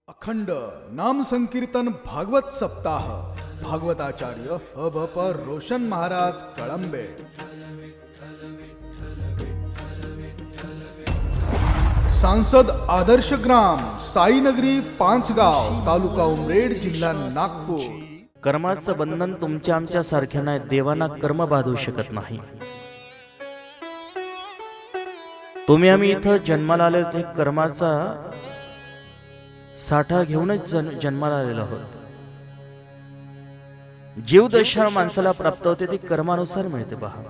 अखंड नाम संकीर्तन भागवत सप्ताह भागवताचार्य अभप रोशन महाराज कळंबे। सांसद आदर्श ग्राम साईनगरी पांचगाव तालुका उमरेड जिल्हा नागपूर। कर्माचं बंधन तुमच्या आमच्या सारख्या नाही, देवांना कर्म बांधू शकत नाही। तुम्ही आम्ही इथं जन्माला आले ते कर्माचा साठा घेऊनच जन्माला आलेलो आहोत। जीवदशा माणसाला प्राप्त होते ती कर्मानुसार मिळते। पहा,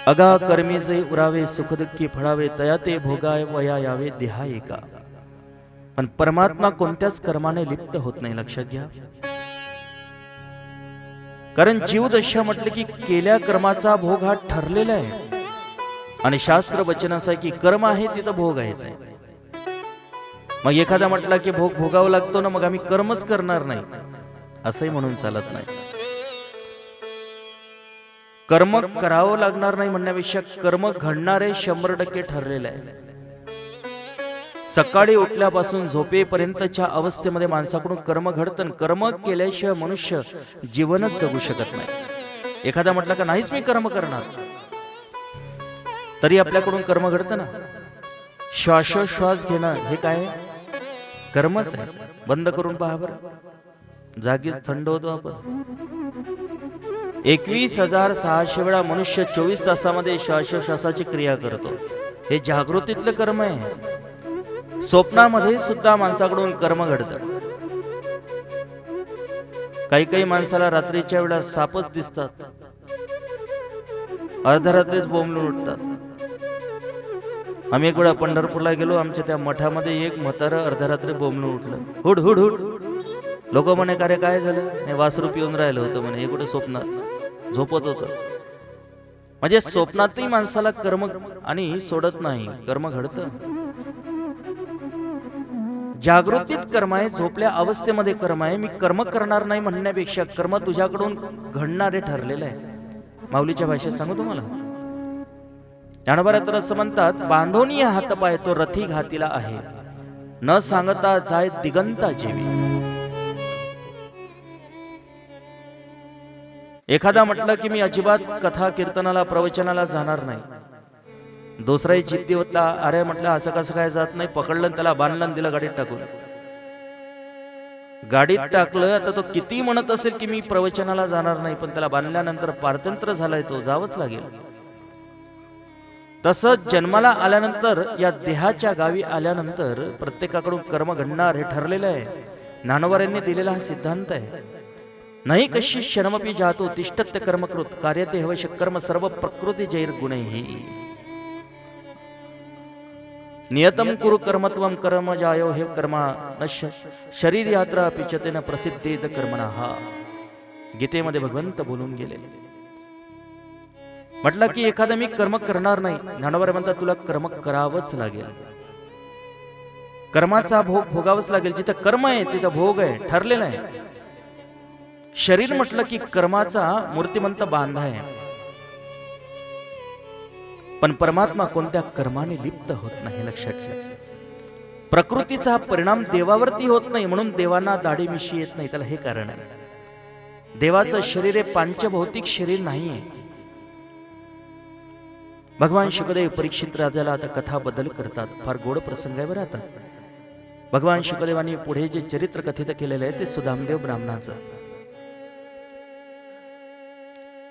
अगा कर्मी जे उरावे सुख दुःखी फळावे तया ते भोगाय वया यावे देहा एका। पण परमात्मा कोणत्याच कर्माने लिप्त होत नाही, लक्षात घ्या। कारण जीवदशा म्हटले की केल्या कर्माचा भोग हा ठरलेला आहे आणि शास्त्र वचन असं आहे की कर्म आहे तिथं भोग आहेच आहे। मग एखादा म्हटला की भोग भोगावा लागतो ना, मग आम्ही कर्मच करणार नाही असंही म्हणून चालत नाही। कर्म करावं लागणार नाही म्हणण्यापेक्षा कर्म घडणारे 100% ठरलेलं आहे। सकाळी उठल्यापासून झोपेपर्यंतच्या अवस्थेमध्ये माणसाकडून कर्म घडतं। कर्म केल्याशिवाय मनुष्य जीवनच जगू शकत नाही। एखादा म्हटला का नाहीच मी कर्म करणार, तरी आपल्याकडून कर्म घडतं ना। श्वासोश्वास घेणं हे काय कर्मच आहे। बंद करून पहा बरं, जागीच थंड होतो आपण। 21,600 वेळा मनुष्य 24 तासामध्ये श्वासोश्वासाची क्रिया करतो, हे जागृतीतलं कर्म आहे। स्वप्नामध्ये सुद्धा माणसाकडून कर्म घडतं। काही काही माणसाला रात्रीच्या वेळा सापच दिसतात, अर्ध्या रात्रीच बोंबलून उठतात। आम्ही एक वेळा पंढरपूरला गेलो, आमच्या त्या मठामध्ये एक म्हातारं अर्ध्या रात्री बोंबलून उठलं, हुड हुड हुड। लोक म्हणे का रे काय झालं? नाही, वासरू पिऊन राहिलं होतं म्हणे। हे कुठे स्वप्नात झोपत होतं। म्हणजे स्वप्नातही माणसाला कर्म आणि सोडत नाही, कर्म घडतं। जागृतीत कर्म आहे, झोपल्या अवस्थेमध्ये कर्म आहे। मी कर्म करणार नाही म्हणण्यापेक्षा कर्म तुझ्याकडून घडणारे ठरलेलं आहे। माऊलीच्या भाषेत सांगू तुम्हाला, ज्ञानोबा तर असं म्हणतात, बांधोनी हात पाय तो रथी घातीला आहे, न सांगता जाय दिगंता जेवी। एखादा म्हटलं की मी अजिबात कथा कीर्तनाला प्रवचनाला जाणार नाही, दुसराही जिद्दी होता, अरे म्हटलं असं कसं काय जात नाही, पकडलं त्याला बांधलं दिलं गाडीत टाकून। गाडीत टाकलं आता तो किती म्हणत असेल की मी प्रवचनाला जाणार नाही, पण त्याला बांधल्यानंतर पारतंत्र्य झालाय, तो जावंच लागेल। तसंच जन्माला आल्यानंतर या देहाच्या गावी आल्यानंतर प्रत्येकाकडून कर्म घडणार हे ठरलेलं आहे। ज्ञानोबांनी दिलेला हा सिद्धांत आहे। नाही कशी शर्मपी जातो तिष्ठत्य कर्मकृत कार्यते हवश कर्म सर्व प्रकृती जैर गुणैहि। नियतम कुरु कर्मत्वम कर्म जायो हे कर्मा नश्य शरीर यात्रा पिचते न प्रसिद्धेत कर्मणः। गीतेमध्ये भगवंत बोलून गेले। म्हटलं की एखादा मी कर्म करणार नाही, ज्ञानोबा म्हणतात तुला कर्म करावंच लागेल। कर्माचा भोग भोगावंच लागेल। जिथं कर्म आहे तिथं भोग आहे, ठरलेलं आहे। शरीर म्हटलं की कर्माचा मूर्तिमंत बांधा आहे, पण परमात्मा कोणत्या कर्माने लिप्त होत नाही, लक्षात घ्या। प्रकृतीचा परिणाम देवावरती होत नाही, म्हणून देवांना दाढी मिशी येत नाही, त्याला हे कारण आहे। देवाचं शरीर हे पांचभौतिक शरीर नाहीये। भगवान शुकदेव परीक्षित राजाला आता कथा बदल करतात, फार गोड प्रसंग आहे बरं। आता भगवान शुकदेवांनी पुढे जे चरित्र कथित केलेलं आहे ते सुदामदेव ब्राह्मणाचं।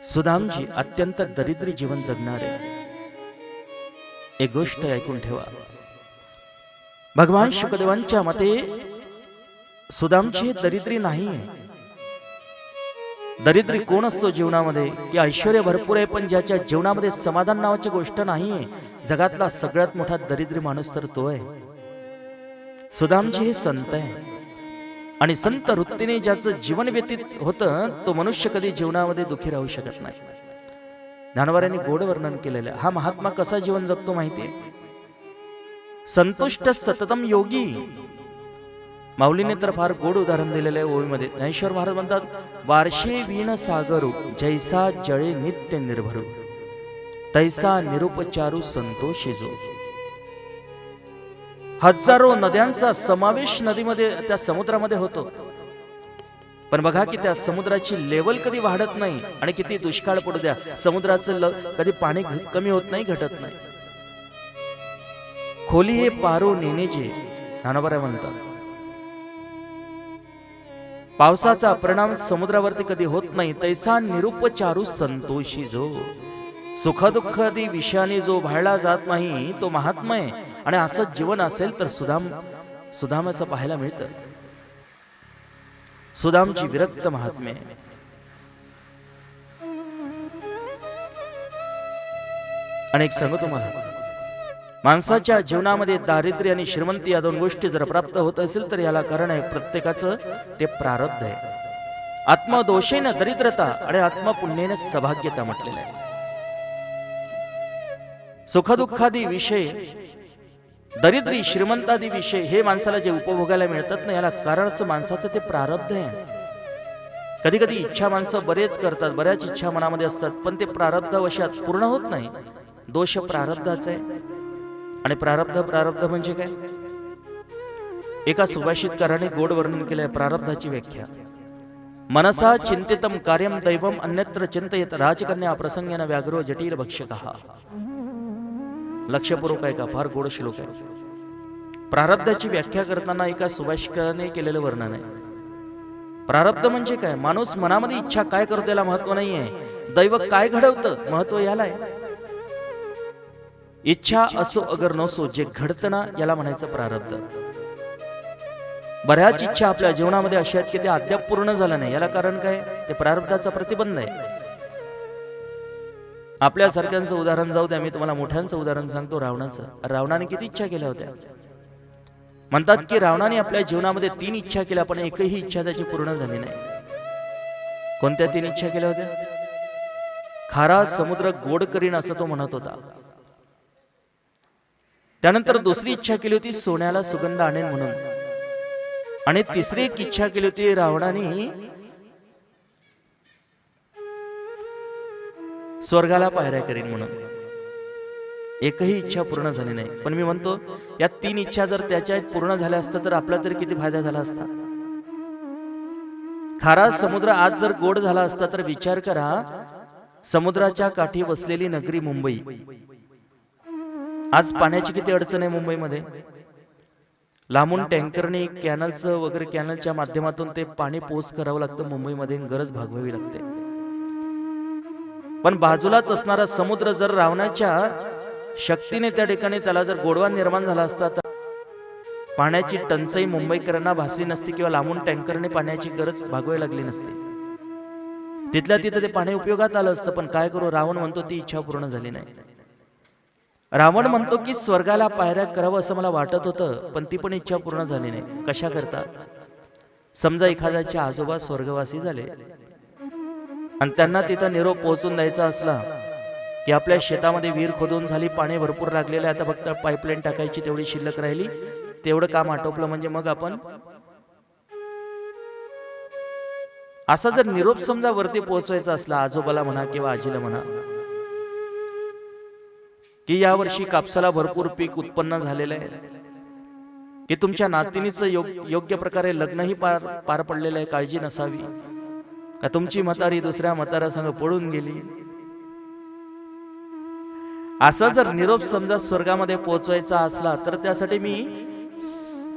सुदामजी अत्यंत दरिद्री जीवन जगणारे। एक गोष्ट ऐकून ठेवा, भगवान शुकदेवांच्या मते सुदामची दरिद्री नाहीये। दरिद्री कोण असतो जीवनामध्ये की ऐश्वर्य भरपूर आहे पण ज्याच्या जीवनामध्ये समाधान नावाची गोष्ट नाहीये, जगातला सगळ्यात मोठा दरिद्री माणूस तर तो आहे। सुदामजी हे संत आहे आणि संत वृत्तीने ज्याचं जीवन व्यतीत होतं तो मनुष्य कधी जीवनामध्ये दुःखी राहू शकत नाही। ज्ञानोबांनी गोड वर्णन केलेलं। हा महात्मा कसा जीवन जगतो माहितीये? संतुष्ट सततम योगी। माऊलीने तर फार गोड उदाहरण दिलेलं आहे ओळीमध्ये। ज्ञानेश्वर महाराज म्हणतात, वार्षे वीण सागरू जैसा जळे नित्य निर्भरू तैसा निरुपचारू संतोषी जो। हजारो नद्यांचा समावेश नदीमध्ये त्या समुद्रामध्ये होतो. पण बघा की त्या समुद्राची लेवल कधी वाढत नाही आणि किती दुष्काळ पडू द्या समुद्राचं कधी पाणी कमी होत नाही, घटत नाही. खोली हे पारो नेनेजे ज्ञानोबा म्हणतात. पावसाचा परिणाम समुद्रावरती कधी होत नाही. तैसा निरुपचारू संतोषी जो सुख दुःखादी विषयाने जो भाळला जात नाही तो महात्मय. आणि असं जीवन असेल तर सुदामाचं पाहायला मिळतं. सुदामची विरक्त महात्म्य. अनेक सांगू तुम्हाला, माणसाच्या जीवनामध्ये दारिद्र्य आणि श्रीमंती या दोन गोष्टी जर प्राप्त होत असेल तर याला कारण आहे प्रत्येकाचं ते प्रारब्ध आहे. आत्मदोषेनं दरिद्रता आणि आत्मपुण्येनं सौभाग्यता म्हटलेलं आहे. सुखदुःखादी विषय, दरिद्री श्रीमंतादी विषय हे माणसाला जे उपभोगायला मिळतात ना याला कारणच माणसाचं ते प्रारब्ध आहे. कधी कधी इच्छा माणसं बरेच करतात, बऱ्याच इच्छा मनामध्ये असतात, पण ते प्रारब्धावशात पूर्ण होत नाही. दोष प्रारब्धाचा आहे. आणि प्रारब्ध म्हणजे काय? एका सुभाषितकाराने गोड वर्णन केलंय प्रारब्धाची व्याख्या. मनसा चिंतितम कार्यम दैवम अन्यत्र चिंतयत राजकन्या प्रसंगेन व्याघ्रो जटिल भक्षकः. लक्षपूर्वक आहे का? फार गोड श्लोक आहे. प्रारब्धाची व्याख्या करताना एका सुभाषितकाराने केलेलं वर्णन आहे. प्रारब्ध म्हणजे काय? माणूस मनामध्ये इच्छा काय करतो याला महत्व नाहीये. दैव काय घडवतं महत्व याला आहे. इच्छा असो अगर नसो जे घडतं ना याला म्हणायचं प्रारब्ध. बऱ्याच इच्छा आपल्या जीवनामध्ये अशा आहेत की ते अद्याप पूर्ण झालं नाही. याला कारण काय? ते प्रारब्धाचा प्रतिबंध आहे. आपल्या सारख्यांचं उदाहरण जाऊ द्या, मी तुम्हाला मोठ्यांचं उदाहरण सांगतो. रावणाचं. रावणाने किती इच्छा केल्या होत्या? म्हणतात की रावणाने आपल्या जीवनामध्ये 3 इच्छा केल्या पण एकही इच्छा त्याची पूर्ण झाली नाही. कोणत्या 3 इच्छा केल्या होत्या? खारा समुद्र गोड करीन असं तो म्हणत होता. त्यानंतर दुसरी इच्छा केली होती सोन्याला सुगंध आणेन म्हणून. आणि तिसरी एक इच्छा केली होती रावणाने स्वर्गाला पायऱ्या करीन म्हणून. एकही इच्छा पूर्ण झाली नाही. पण मी म्हणतो या 3 इच्छा जर त्याच्या पूर्ण झाल्या असत्या तर आपला तरी किती फायदा झाला असता. खारा समुद्र आज जर गोड झाला असता तर विचार करा, समुद्राच्या काठी वसलेली नगरी मुंबई, आज पाण्याची किती अडचण आहे मुंबईमध्ये. लांबून टँकरने कॅनलचं वगैरे कॅनलच्या माध्यमातून ते पाणी पोच करावं लागतं मुंबईमध्ये, गरज भागवावी लागते. पण बाजूलाच असणारा समुद्र जर रावणाच्या शक्तीने त्या ठिकाणी त्याला जर गोडवा निर्माण झाला असता तर पाण्याची टंचाई मुंबईकरांना भासली नसती किंवा लांबून टँकरने पाण्याची गरज भागवावी लागली नसती. तिथल्या तिथे ते पाणी उपयोगात आलं असतं. पण काय करू, रावण म्हणतो ती इच्छा पूर्ण झाली नाही. रावण म्हणतो की स्वर्गाला पायऱ्या करावं असं मला वाटत होतं पण ती पण इच्छा पूर्ण झाली नाही. कशा करता? समजा एखाद्याचे आजोबा स्वर्गवासी झाले आणि त्यांना तिथं निरोप पोहोचून द्यायचा असला की आपल्या शेतामध्ये विहीर खोदून झाली, पाणी भरपूर लागलेलं आहे, आता फक्त पाईपलाईन टाकायची तेवढी शिल्लक राहिली, तेवढं काम आटोपलं म्हणजे मग आपण असा जर निरोप समजा वरती पोहोचवायचा असला आजोबाला म्हणा किंवा आजीला म्हणा की यावर्षी कापसाला भरपूर पीक उत्पन्न झालेलं आहे, की तुमच्या नातिनीचं योग्य प्रकारे लग्नही पार पडलेलं आहे, काळजी नसावी का तुमची म्हातारी दुसऱ्या म्हाताऱ्यासंग पळून गेली, असा जर निरोप समजा स्वर्गामध्ये पोहोचवायचा असला तर त्यासाठी मी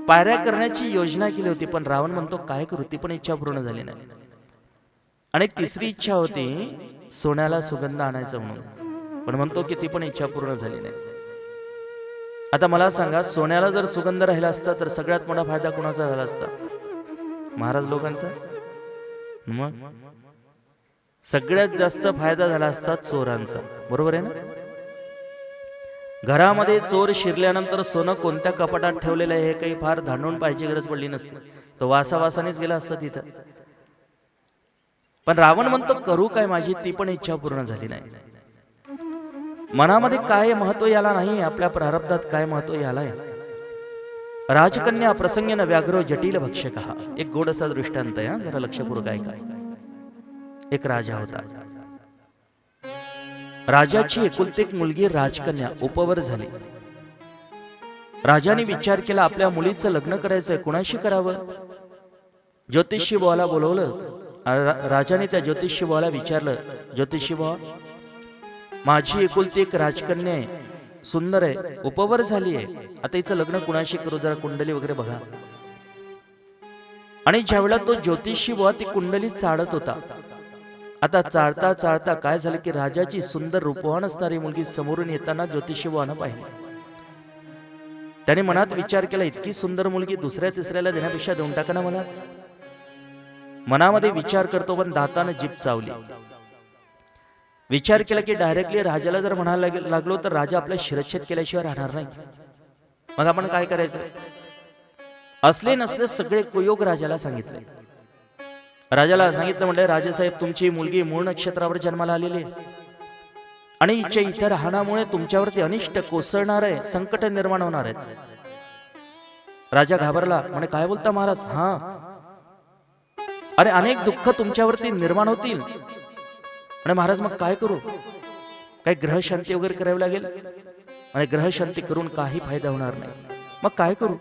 पायऱ्या करण्याची योजना केली होती. पण रावण म्हणतो काय करू, ती पण इच्छा पूर्ण झाली नाही. आणि एक तिसरी इच्छा होती सोन्याला सुगंध आणायचा म्हणून, पण म्हणतो की ती पण इच्छा पूर्ण झाली नाही. आता मला सांगा, सोन्याला जर सुगंध राहिला असता तर सगळ्यात मोठा फायदा कोणाचा झाला असता? महाराज लोकांचा. मग सगळ्यात जास्त फायदा झाला असता चोरांचा. बरोबर आहे ना? घरामध्ये चोर शिरल्यानंतर सोनं कोणत्या कपाटात ठेवलेलं आहे हे काही फार धांडून पाहायची गरज पडली नसती, तो वासावासानेच गेला असता तिथं. पण रावण म्हणतो करू काय, माझी ती पण इच्छा पूर्ण झाली नाही. मनामध्ये काय महत्व याला नाही, आपल्या प्रारब्धात काय महत्व याला आहे. राजकन्या प्रसंगेन व्याघ्रो जटिल भक्षकः. एक गोड असा दृष्टांत आहे, जरा लक्षपूर्वक ऐका. एक राजा होता. राजाची एकुलती एक मुलगी राजकन्या उपवर झाली. राजाने विचार केला, आपल्या मुलीचं लग्न करायचंय, कुणाशी करावं? ज्योतिषी बुवाला बोलवलं. राजाने त्या ज्योतिषी बुवाला विचारलं, ज्योतिषी बुवा, माझी एकुलती एक राजकन्या आहे, सुंदर आहे, उपवर झाली आहे, आता हिचं लग्न कुणाशी करू? जरा कुंडली वगैरे बघा. आणि ज्यावेळेला तो ज्योतिषी बुवा ती कुंडली चाळत होता, आता चाळता चाळता काय झालं की राजाची सुंदर रूपवान असणारी मुलगी समोरून येताना ज्योतिषी बुवानं पाहिली. त्याने मनात विचार केला, इतकी सुंदर मुलगी दुसऱ्या तिसऱ्याला देण्यापेक्षा देऊन टाका ना मलाच. मनामध्ये विचार करतो पण दातानं जीभ चावली. विचार केला की डायरेक्टली राजाला जर म्हणायला लागलो तर राजा आपला शिरच्छेद केल्याशिवाय राहणार नाही. मग आपण काय करायचं? असले नसले सगळे कुयोग राजाला सांगितले. राजाला सांगितलं, म्हटलं, राजेसाहेब, तुमची मुलगी मूळ नक्षत्रावर जन्माला आलेली आहे आणि हिच्या इथे राहण्यामुळे तुमच्यावरती अनिष्ट कोसळणार आहे, संकट निर्माण होणार आहेत. राजा घाबरला, म्हणे, काय बोलता महाराज? हा, अरे अनेक दुःख तुमच्यावरती निर्माण होतील. आणि महाराज मग काय करू? काही ग्रह शांती वगैरे करावी लागेल आणि ग्रह शांती करून काही फायदा होणार नाही. मग काय करू?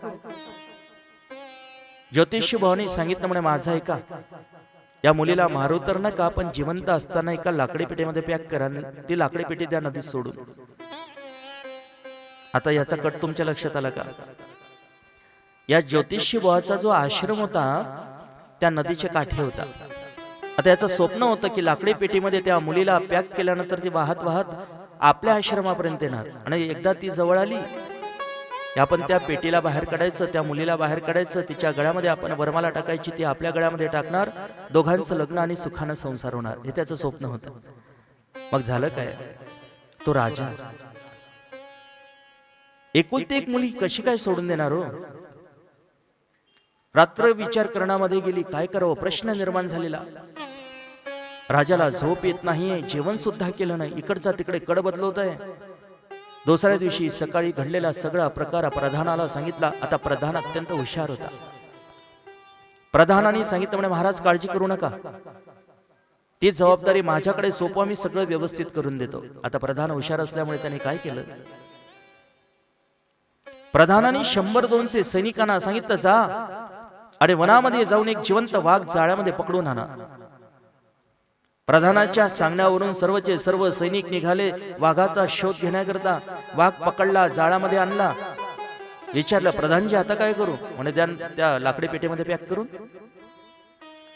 ज्योतिषी भावाने सांगितलं, म्हणे, माझा ऐका, या मुलीला मारू तर नका, पण जिवंत असताना एका लाकडी पेटीमध्ये पॅक करा, ती लाकडी पेटी त्या नदीत सोडून. आता याचा कट तुमच्या लक्षात आला का? या ज्योतिषी भावाचा जो आश्रम होता त्या नदीच्या काठी होता. आता याचं स्वप्न होतं की लाकडी पेटीमध्ये त्या मुलीला पॅक केल्यानंतर ती वाहत वाहत आपल्या आश्रमापर्यंत येणार आणि एकदा ती जवळ आली की आपण त्या पेटीला बाहेर काढायचं, त्या मुलीला बाहेर काढायचं, तिच्या गळ्यामध्ये आपण वरमाला टाकायची, ती आपल्या गळ्यामध्ये टाकणार, दोघांचं लग्न आणि सुखानं संसार होणार, हे त्याचं स्वप्न होतं. मग झालं काय? तो राजा एकुलती एक मुली कशी काय सोडून देणार हो? रात्र विचार करण्यामध्ये गेली, काय करावं प्रश्न निर्माण झालेला. राजाला झोप येत नाहीये, जेवण सुद्धा केलं नाही, इकडचा तिकडे कड बदलवत आहे. दुसऱ्या दिवशी सकाळी घडलेला सगळा प्रकार प्रधानाला सांगितला. आता प्रधान अत्यंत हुशार होता. प्रधानाने सांगितलं, म्हणे, महाराज काळजी करू नका, ती जबाबदारी माझ्याकडे सोपवा, मी सगळं व्यवस्थित करून देतो. आता प्रधान हुशार असल्यामुळे त्याने काय केलं? प्रधानाने 100-200 सैनिकांना सांगितलं, जा आणि वनामध्ये जाऊन एक जिवंत वाघ जाळ्यामध्ये पकडून आणा. प्रधानाच्या सांगण्यावरून सर्वचे सर्व सैनिक निघाले वाघाचा शोध घेण्याकरता. वाघ पकडला, जाळ्यामध्ये आणला. विचारलं, प्रधानजी आता काय करू? म्हणे, त्या लाकडी पेटीमध्ये पॅक करून.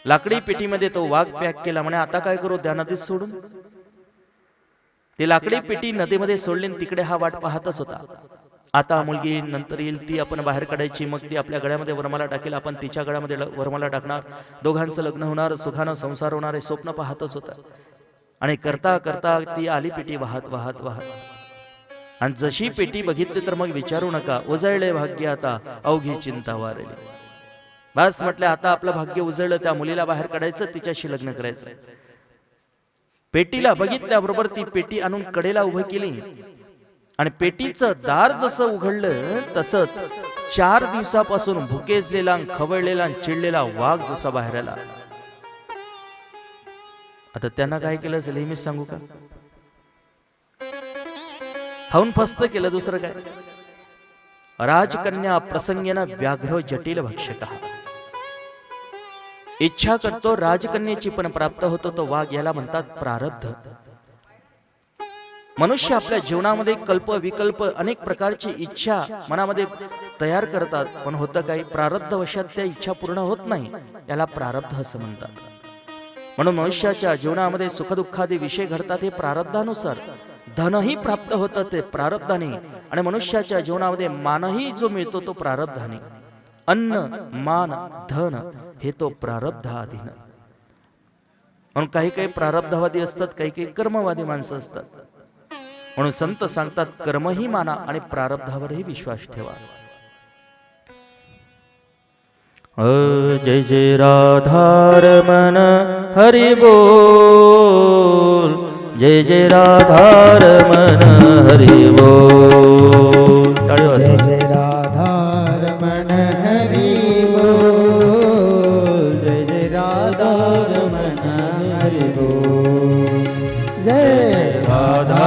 लाकडी पेटीमध्ये तो वाघ पॅक केला. म्हणे, आता काय करू? त्या नदीत सोडून. ती लाकडी पेटी नदीमध्ये सोडली, तिकडे हा वाट पाहतच होता. आता मुलगी नंतर येईल, ती आपण बाहेर काढायची, मग ती आपल्या गळ्यामध्ये वरमाला टाकेल, आपण तिच्या गळ्यामध्ये वरमाला टाकणार, दोघांचं लग्न होणार, सुखानं संसार होणार, हे स्वप्न पाहतच होता. आणि करता करता ती आली पेटी वाहत वाहत वाहत. आणि जशी पेटी बघितली तर मग विचारू नका, उजळले भाग्य आता अवघी चिंता वारली. बस म्हटलं, आता आपलं भाग्य उजळलं, त्या मुलीला बाहेर काढायचं, तिच्याशी लग्न करायचं. पेटीला बघितल्याबरोबर ती पेटी आणून कडेला उभं केली आणि पेटीचं दार जसं उघडलं तसंच 4 दिवसापासून भुकेजलेला, खवळलेला, चिडलेला वाघ जसा बाहेर आला. आता त्यांना काय केलं असेल हे मी सांगू का? खाऊन फस्त केलं, दुसरं काय? राजकन्या प्रसंगेन व्याघ्र जटिल भक्षक. इच्छा करतो राजकन्याची पण प्राप्त होतो तो वाघ, याला म्हणतात प्रारब्ध. मनुष्य आपल्या जीवनामध्ये कल्प विकल्प अनेक प्रकारची इच्छा मनामध्ये तयार करतात, पण होतं काही प्रारब्ध वशात त्या इच्छा पूर्ण होत नाही, याला प्रारब्ध असं म्हणतात. म्हणून मनुष्याच्या जीवनामध्ये सुखदुःखादी विषय घडतात हे प्रारब्धानुसार. धनही प्राप्त होतं ते प्रारब्धाने, आणि मनुष्याच्या जीवनामध्ये मानही जो मिळतो तो प्रारब्धाने. अन्न, मान, धन हे तो प्रारब्धाधीन. म्हणून काही काही प्रारब्धवादी असतात, काही काही कर्मवादी माणसं असतात. म्हणून संत सांगतात, कर्मही माना आणि प्रारब्धावरही विश्वास ठेवा. जय जय राधारमण हरि बोल, जय जय राधारमण हरि बोल. जय जय राधारमण हरि बोल, जय जय राधारमण हरि बोल, जय राधा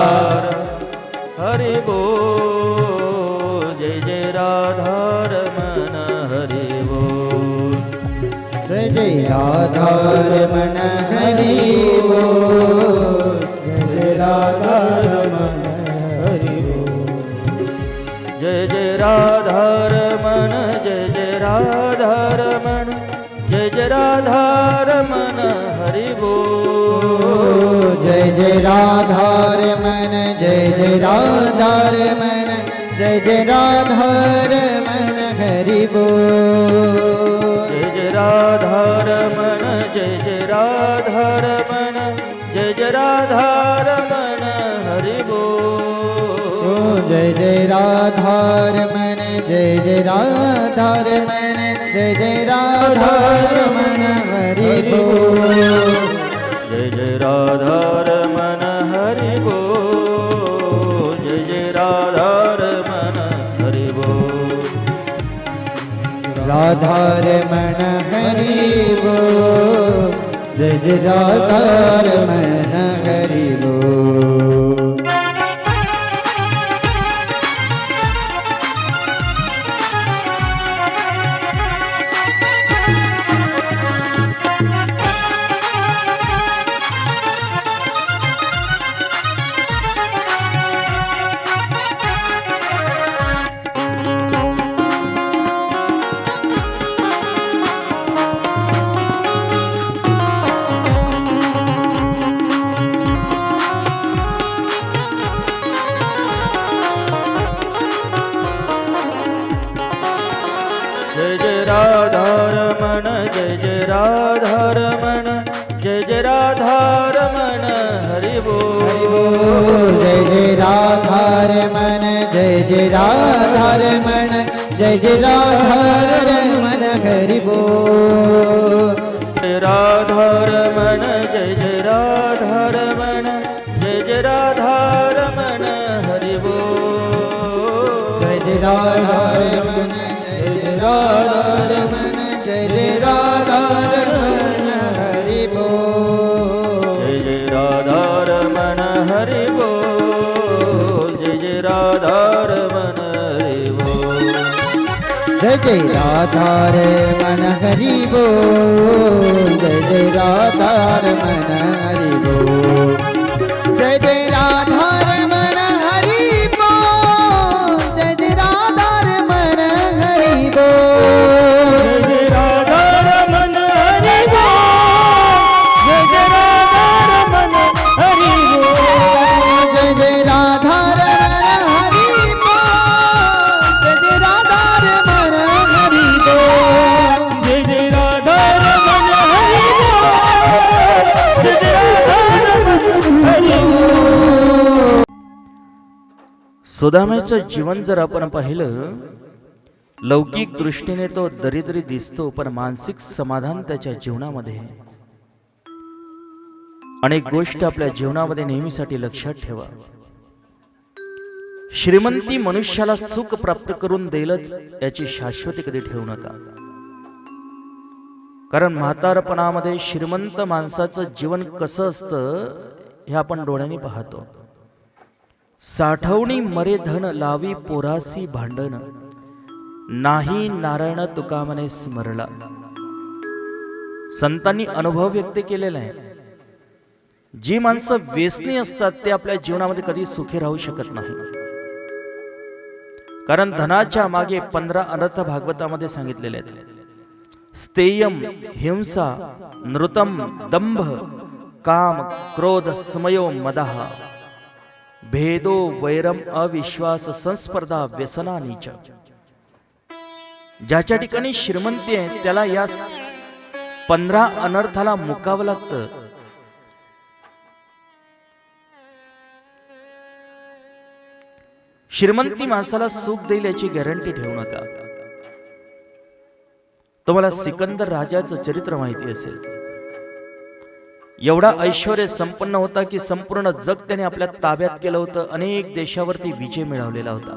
हरि बोल, जय जय राधा जय राधारमण हरि बोल जय राधारमण हरि बोल जय जय राधारमण जय जय राधारमण जय जय राधारमण हरि बोल जय जय राधारमण जय जय राधारमण जय जय राधारमण हरि बोल जय जय राधारमण जय जय राधारमण जय जय राधारमण हरि बोल जय जय राधारमण जय जय राधारमण जय जय राधारमण हरि बोल जय जय राधारमण हरि बोल जय जय राधारमण हरि बोल राधारमण हरि बोल जय जय राधारमण हरि बोल जय जय राधारमण जय जय राधारमण जय जय राधारमण हरि बोल जय जय राधारमण जय जय राधारमण जय जय राधारमण हरि बोल जय राधारमण जय जय राधारमण जय जय राधारमण हरि बोल जय जय राधारमण जय जय राधारमण जय जय राधारमण हरि बोल जय जय राधारमण हरि बोल जय जय राधारमण हरि बोल जय जय राधारमण हरि बोल जय जय राधारमण हरि बोल जय जय राधारमण हरि बोल जय जय राधारमण हरि बोल जय राधारमण हरि बोल जय जय राधारमण हरि बोल जय जय राधारमण हरि बोल जय जय राधारमण हरि बोल जय जय राधारमण हरि बोल जय जय राधारमण हरि बोल सुदाम्याचं जीवन जर आपण पाहिलं, लौकिक दृष्टीने तो दरिद्री दिसतो, पण मानसिक समाधान त्याच्या जीवनामध्ये आहे. अनेक गोष्ट आपल्या जीवनामध्ये नेहमीसाठी लक्षात ठेवा. श्रीमंती मनुष्याला सुख प्राप्त करून देईलच याची शाश्वती कधी ठेवू नका. कारण म्हातारपणामध्ये श्रीमंत माणसाचं जीवन कसं असतं हे आपण डोळ्यांनी पाहतो. साठवणी मरे धन लावी पोरासी भांडण नाही नारायण तुका मने स्मरला. संतांनी अनुभव व्यक्त केलेला आहे. जी माणसं व्यसनी असतात ते आपल्या जीवनामध्ये कधी सुखी राहू शकत नाही. कारण धनाच्या मागे 15 अनर्थ भागवतामध्ये सांगितलेले आहेत. स्थेयम हिंसा नृतम दंभ काम क्रोध स्मयो मदः भेदो वैरम अविश्वास संस्पर्धा व्यसना नीच. ज्याच्या ठिकाणी श्रीमंती आहे त्याला या 15 अनर्थाला मुकावं लागतं. श्रीमंती माणसाला सुख देईल याची गॅरंटी ठेवू नका. तुम्हाला सिकंदर राजाचं चरित्र माहिती असेल. एवढा ऐश्वर्य संपन्न होता की संपूर्ण जग त्याने आपल्या ताब्यात केलं होतं. अनेक देशावरती विजय मिळवलेला होता.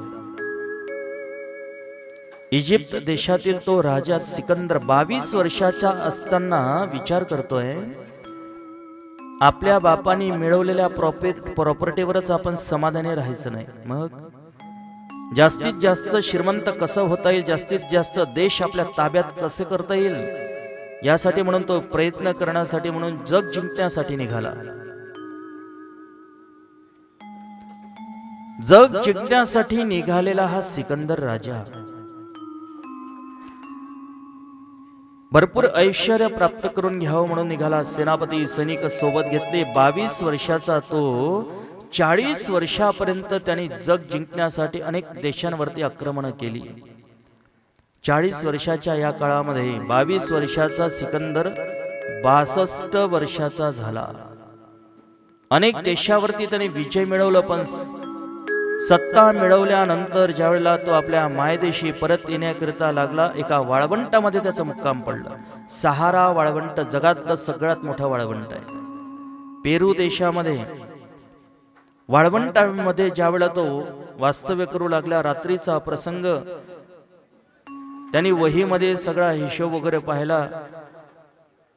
इजिप्त देशातील तो राजा सिकंदर 22 वर्षाचा असताना विचार करतोय, आपल्या बापाने मिळवलेल्या प्रॉपर्टीवरच आपण समाधानी राहायचं नाही. मग जास्तीत जास्त श्रीमंत कसं होता येईल, जास्तीत जास्त देश आपल्या ताब्यात कसे करता येईल यासाठी म्हणून तो प्रयत्न करण्यासाठी म्हणून जग जिंकण्यासाठी निघाला. जग जिंकण्यासाठी निघालेला हा सिकंदर राजा भरपूर ऐश्वर्य प्राप्त करून घ्यावं म्हणून निघाला. सेनापती सैनिक सोबत घेतले. 22 वर्षाचा तो 40 वर्षापर्यंत त्यांनी जग जिंकण्यासाठी अनेक देशांवरती आक्रमण केली. 40 वर्षाच्या या काळामध्ये 22 वर्षाचा सिकंदर 62 वर्षाचा झाला. अनेक देशावरती त्याने विजय मिळवला. पण सत्ता मिळवल्यानंतर ज्यावेळेला तो आपल्या मायदेशी परत येण्याकरिता लागला, एका वाळवंटामध्ये त्याचा मुक्काम पडला. सहारा वाळवंट जगातलं सगळ्यात मोठं वाळवंट आहे. पेरू देशामध्ये वाळवंटामध्ये ज्यावेळेला तो वास्तव्य करू लागला, रात्रीचा प्रसंग त्यांनी वहीमध्ये सगळा हिशोब वगैरे पाहिला.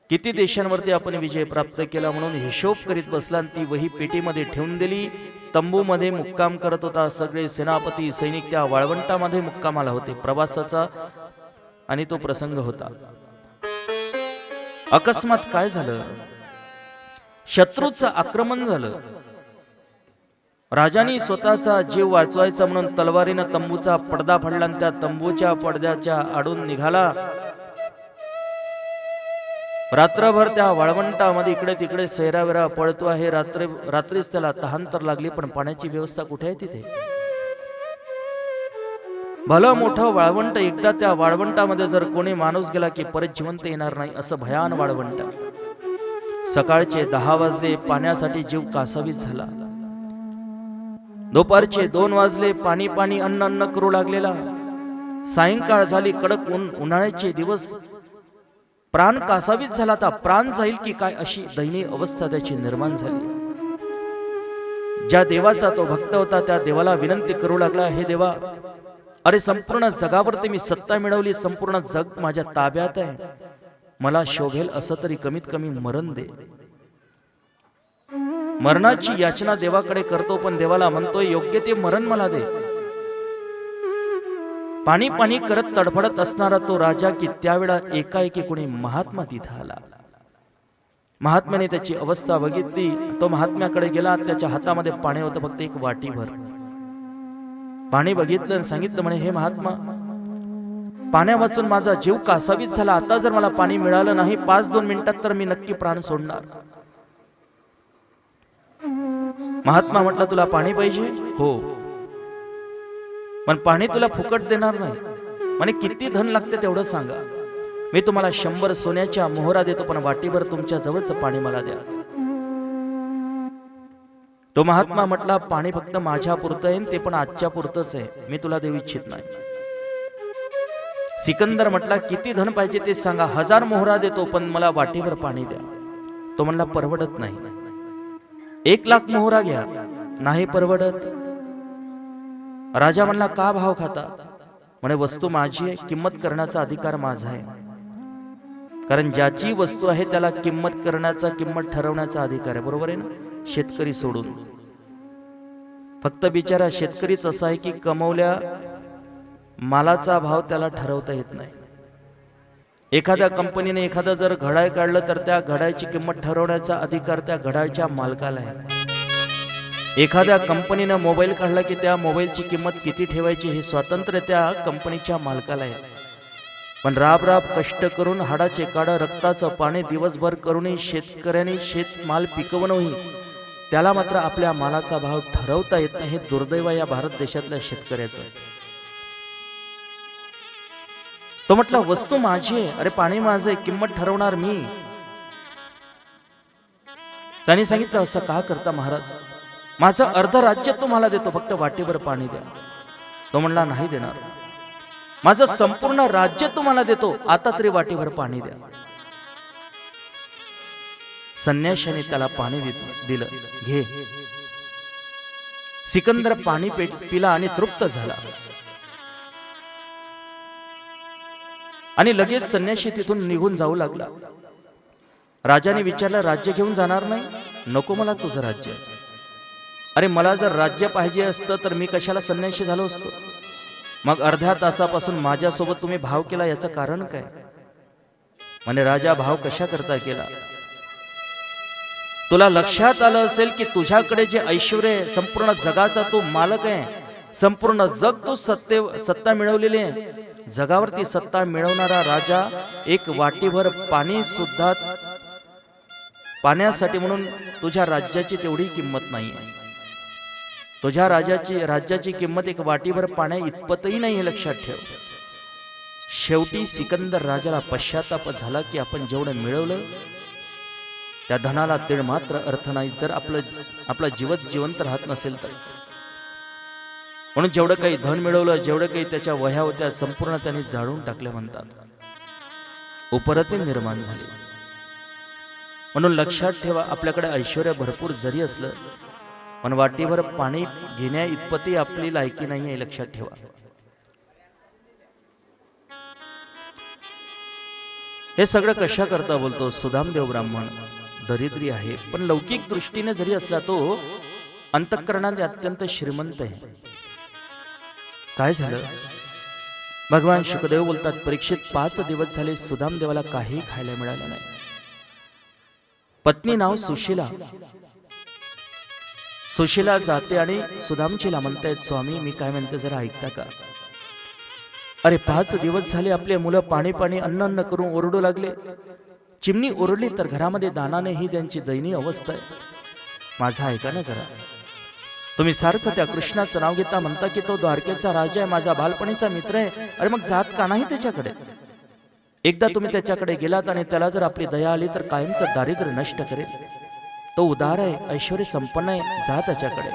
किती देशांवरती आपण विजय प्राप्त केला म्हणून हिशोब करीत बसला आणि ती वही पेटीमध्ये ठेवून दिली. तंबूमध्ये मुक्काम करत होता. सगळे सेनापती सैनिक त्या वाळवंटामध्ये मुक्कामाला होते. प्रवासाचा आणि तो प्रसंग होता. अकस्मात काय झालं, शत्रूचं आक्रमण झालं. राजाने स्वतःचा जीव वाचवायचा म्हणून तलवारीनं तंबूचा पडदा फाडला आणि त्या तंबूच्या पडद्याच्या आडून निघाला. रात्रभर त्या वाळवंटामध्ये इकडे तिकडे सैरावेरा पळतो आहे. रात्रीच त्याला तहान तर लागली, पण पाण्याची व्यवस्था कुठे आहे तिथे? भलं मोठं वाळवंट. एकदा त्या वाळवंटामध्ये जर कोणी माणूस गेला की परत जिवंत येणार नाही, असं भयान वाळवंट. सकाळचे 10 वाजले, पाण्यासाठी जीव कासावीस झाला. दुपारचे 2 वाजले, पाणी पाणी अन्न अन्न करू लागलेला. सायंकाळ झाली, कडक ऊन, उन्हाळ्याचे दिवस, प्राण कासावीस झाला. आता प्राण जाईल की काय अशी दयनीय अवस्था त्याची निर्माण झाली. ज्या देवाचा तो भक्त होता त्या देवाला विनंती करू लागला, हे देवा, अरे संपूर्ण जगावरती मी सत्ता मिळवली, संपूर्ण जग माझ्या ताब्यात आहे, मला शोभेल असं तरी कमीत कमी मरण दे. मरणाची याचना देवाकडे करतो, पण देवाला म्हणतोय योग्य ते मरण मला दे. पाणी पाणी करत तडफडत असणारा तो राजा की त्यावेळा एकाएकी कोणी महात्मा तिथं आला. महात्म्याने त्याची अवस्था बघितली. तो महात्म्याकडे गेला. त्याच्या हातामध्ये पाणी होतं, फक्त एक वाटीभर पाणी. बघितलं आणि सांगितलं, म्हणे हे महात्मा, पाण्या वाचून माझा जीव कासावीस झाला. आता जर मला पाणी मिळालं नाही 5-2 मिनिटात तर मी नक्की प्राण सोडणार. महात्मा म्हटला, तुला पाणी पाहिजे? हो, पण पाणी तुला फुकट देणार नाही. म्हणे किती धन लागते तेवढं सांगा, मी तुम्हाला 100 सोन्याच्या मोहरा देतो, पण वाटीभर तुमच्या जवळचं पाणी मला द्या. तो महात्मा म्हटला, पाणी फक्त माझ्या पुरतं आहे, ते पण आजच्या पुरतच आहे, मी तुला देऊ इच्छित नाही. सिकंदर म्हटला, किती धन पाहिजे ते सांगा, 1000 मोहरा देतो, पण मला वाटीभर पाणी द्या. तो म्हणला, परवडत नाही. 1,00,000 मोहरा घ्या. नाही परवडत. राजा म्हणला, का भाव खाता? म्हणे वस्तू माझी आहे, किंमत करण्याचा अधिकार माझा आहे. कारण ज्याची वस्तू आहे त्याला किंमत करण्याचा, किंमत ठरवण्याचा अधिकार आहे. बरोबर आहे ना? शेतकरी सोडून. फक्त बिचारा शेतकरीच असा आहे की कमवल्या मालाचा भाव त्याला ठरवता येत नाही. एखाद्या कंपनीने एखादं जर घड्याळ काढलं तर त्या घड्याळची किंमत ठरवण्याचा अधिकार त्या घड्याळच्या मालकाला आहे. एखाद्या कंपनीनं मोबाईल काढला की त्या मोबाईलची किंमत किती ठेवायची हे स्वातंत्र्य त्या कंपनीच्या मालकाला आहे. पण राब कष्ट करून हाडाचे काढा रक्ताचं पाणी दिवसभर करूनही शेतकऱ्यांनी शेतमाल पिकवणंही त्याला मात्र आपल्या मालाचा भाव ठरवता येत नाही. हे दुर्दैव या भारत देशातल्या शेतकऱ्याचं. तो म्हटला, वस्तू माझी आहे, अरे पाणी माझं आहे, किंमत ठरवणार मी. त्यांनी सांगितलं, असं का करता महाराज? माझं अर्ध राज्य तुम्हाला देतो, फक्त वाटीभर पाणी द्या. तो म्हणला, नाही देणार. माझं संपूर्ण राज्य तुम्हाला देतो, आता तरी वाटीभर पाणी द्या. संन्याशाने त्याला पाणी दिलं. घे. सिकंदर पाणी पिला आणि तृप्त झाला. आणि लगेच संन्याशी तिथून निघून जाऊ लागला. राजाने विचारलं, राज्य घेऊन जाणार नाही? नको मला तुझं राज्य. अरे मला जर राज्य पाहिजे असतं तर मी कशाला संन्याशी झालो असतो? मग अर्ध्या तासापासून माझ्यासोबत तुम्ही भाव केला, याचं कारण काय? म्हणे राजा भाव कशा करता केला? तुला लक्षात आलं असेल की तुझ्याकडे जे ऐश्वर्य आहे, संपूर्ण जगाचा तू मालक आहे, संपूर्ण जग तू सत्ता मिळवलेली आहे. जगावरती सत्ता मिळवणारा राजा एक वाटीभर पाणी सुद्धा पाण्यासाठी म्हणून तुझ्या राज्याची तेवढी किंमत नाही आहे. तुझ्या राज्याची किंमत एक वाटीभर पाण्या इतपतही नाही हे लक्षात ठेव. शेवटी सिकंदर राजाला पश्चाताप झाला की आपण जेवढं मिळवलं त्या धनाला तीळ मात्र अर्थ नाही जर आपला जीवन जिवंत राहत नसेल तर. म्हणून जेवढं काही धन मिळवलं, जेवढं काही त्याच्या वह्या होत्या, संपूर्ण त्यांनी जाळून टाकल्या म्हणतात. उपरती निर्माण झाली. म्हणून लक्षात ठेवा, आपल्याकडे ऐश्वर्य भरपूर जरी असलं पण वाटीभर पाणी घेण्या इतपतही आपली लायकी नाही आहे, लक्षात ठेवा. हे सगळं कशा करता बोलतो? सुदामदेव ब्राह्मण दरिद्री आहे, पण लौकिक दृष्टीने जरी असला तो अंतःकरणात अत्यंत श्रीमंत आहे. काय झालं? भगवान शुकदेव बोलतात, परीक्षित 5 दिवस झाले सुदामदेवाला काही खायला मिळालं नाही. पत्नी नाव सुशीला. सुशीला जाते आणि सुदामजीला म्हणतायत, स्वामी मी काय म्हणते जरा ऐकता का? अरे 5 दिवस झाले आपले मुलं पाणी पाणी अन्न अन्न करून ओरडू लागले. चिमणी ओरडली तर घरामध्ये दानाने ही त्यांची दयनीय अवस्था आहे. माझा ऐका ना जरा. तुम्ही सारखं त्या कृष्णाचं नाव घेता, म्हणता की तो द्वारकेचा राजा आहे, माझा बालपणीचा मित्र आहे. अरे मग जात का नाही त्याच्याकडे? एकदा तुम्ही त्याच्याकडे गेलात आणि त्याला जर आपली दया आली तर कायमचं दारिद्र्य नष्ट करेल. तो उदार आहे, ऐश्वर्य संपन्न आहे, जा त्याच्याकडे.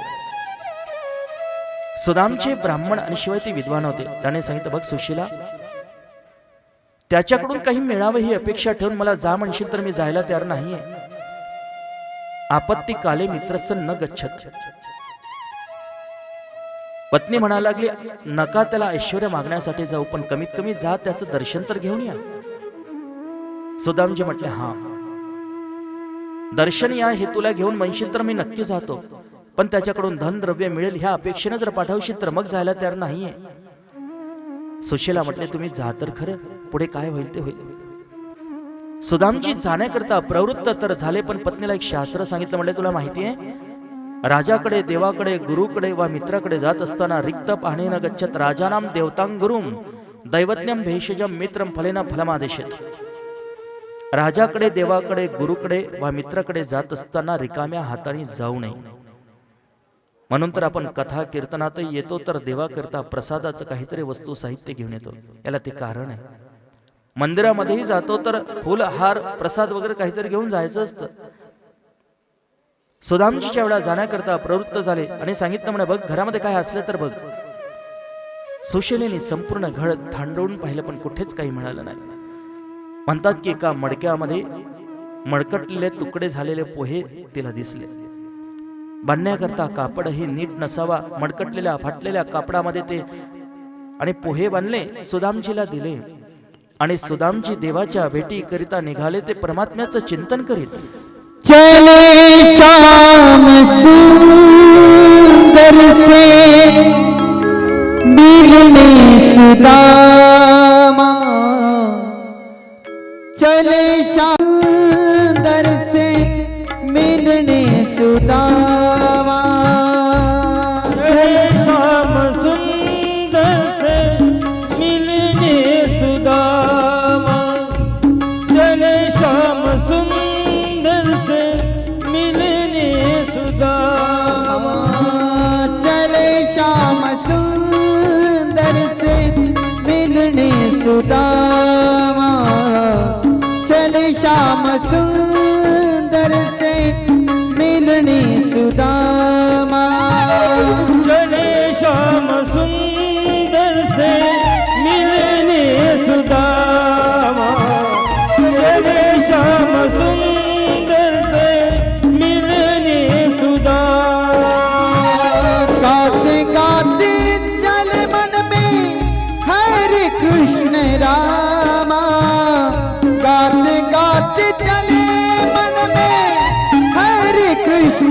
सुदामचे ब्राह्मण आणि शिवाय ते विद्वान होते. त्याने सांगितलं, बघ सुशीला, त्याच्याकडून काही मिळावं ही अपेक्षा ठेवून मला जा म्हणशील तर मी जायला तयार नाहीये. आपत्ती काले मित्रस्य न गच्छत. पत्नी म्हणायला लागली, नका त्याला ऐश्वर्य मागण्यासाठी जाऊ, पण कमीत कमी जा त्याचं दर्शन तर घेऊन या. सुदामजी म्हटले, हा दर्शन या हे तुला घेऊन म्हणशील तर मी नक्की जातो, पण त्याच्याकडून धन द्रव्य मिळेल ह्या अपेक्षेने जर पाठवशील तर मग जायला तयार नाहीये. सुशीला म्हटले, तुम्ही जा तर खरं, पुढे काय होईल ते होईल. सुदामजी जाण्याकरता प्रवृत्त तर झाले, पण पत्नीला एक शास्त्र सांगितलं. म्हटले, तुला माहिती आहे, राजाकडे, देवाकडे, गुरुकडे वा मित्राकडे जात असताना रिक्त पाहणे न गच्छत राजानाम देवतांग गुरुम दैवज्ञम भेषजम मित्रम फलेना फलमादेशत. राजाकडे, देवाकडे, गुरुकडे वा मित्राकडे जात असताना रिकाम्या हाताने जाऊ नये. म्हणून तर आपण कथा कीर्तनातही येतो तर देवाकरता प्रसादाचं काहीतरी वस्तू साहित्य घेऊन येतो. याला ते कारण आहे. मंदिरामध्येही जातो तर फुल हार प्रसाद वगैरे काहीतरी घेऊन जायचं असतं. सुदामजीच्या वेळा जाण्याकरता प्रवृत्त झाले आणि सांगितलं, म्हणे बघ घरामध्ये काय असलं तर बघ. सुशीलेने संपूर्ण घर थांडवून पाहिलं पण कुठेच काही मिळालं नाही. म्हणतात की एका मडक्यामध्ये मडकटलेले तुकडे झालेले पोहे तिला दिसले. बांधण्याकरता कापडही नीट नसावा, मडकटलेल्या फाटलेल्या कापडामध्ये ते आणि पोहे बांधले, सुदामजीला दिले. आणि सुदामजी देवाच्या भेटी करिता निघाले. ते परमात्म्याचं चिंतन करीत चले श्याम सुंदर से मिलने सुदामा. चले श्याम सुंदर से मिलने सुदामा. चले श्याम सुंदर से मिलने सुदामा. चले श्याम सुंदर से मिलने सुदामा. चले श्याम सुंदर से मिलने सुदामा. चले श्याम सुंदर से मिलने सुदामा. चले श्याम सुंदर से मिलने सुदामा. चले श्याम सुंदर से मिलने सुदामा. गाते गाते चले मन में हरे कृष्ण रामा. गाते गाते चले मन में हरे कृष्ण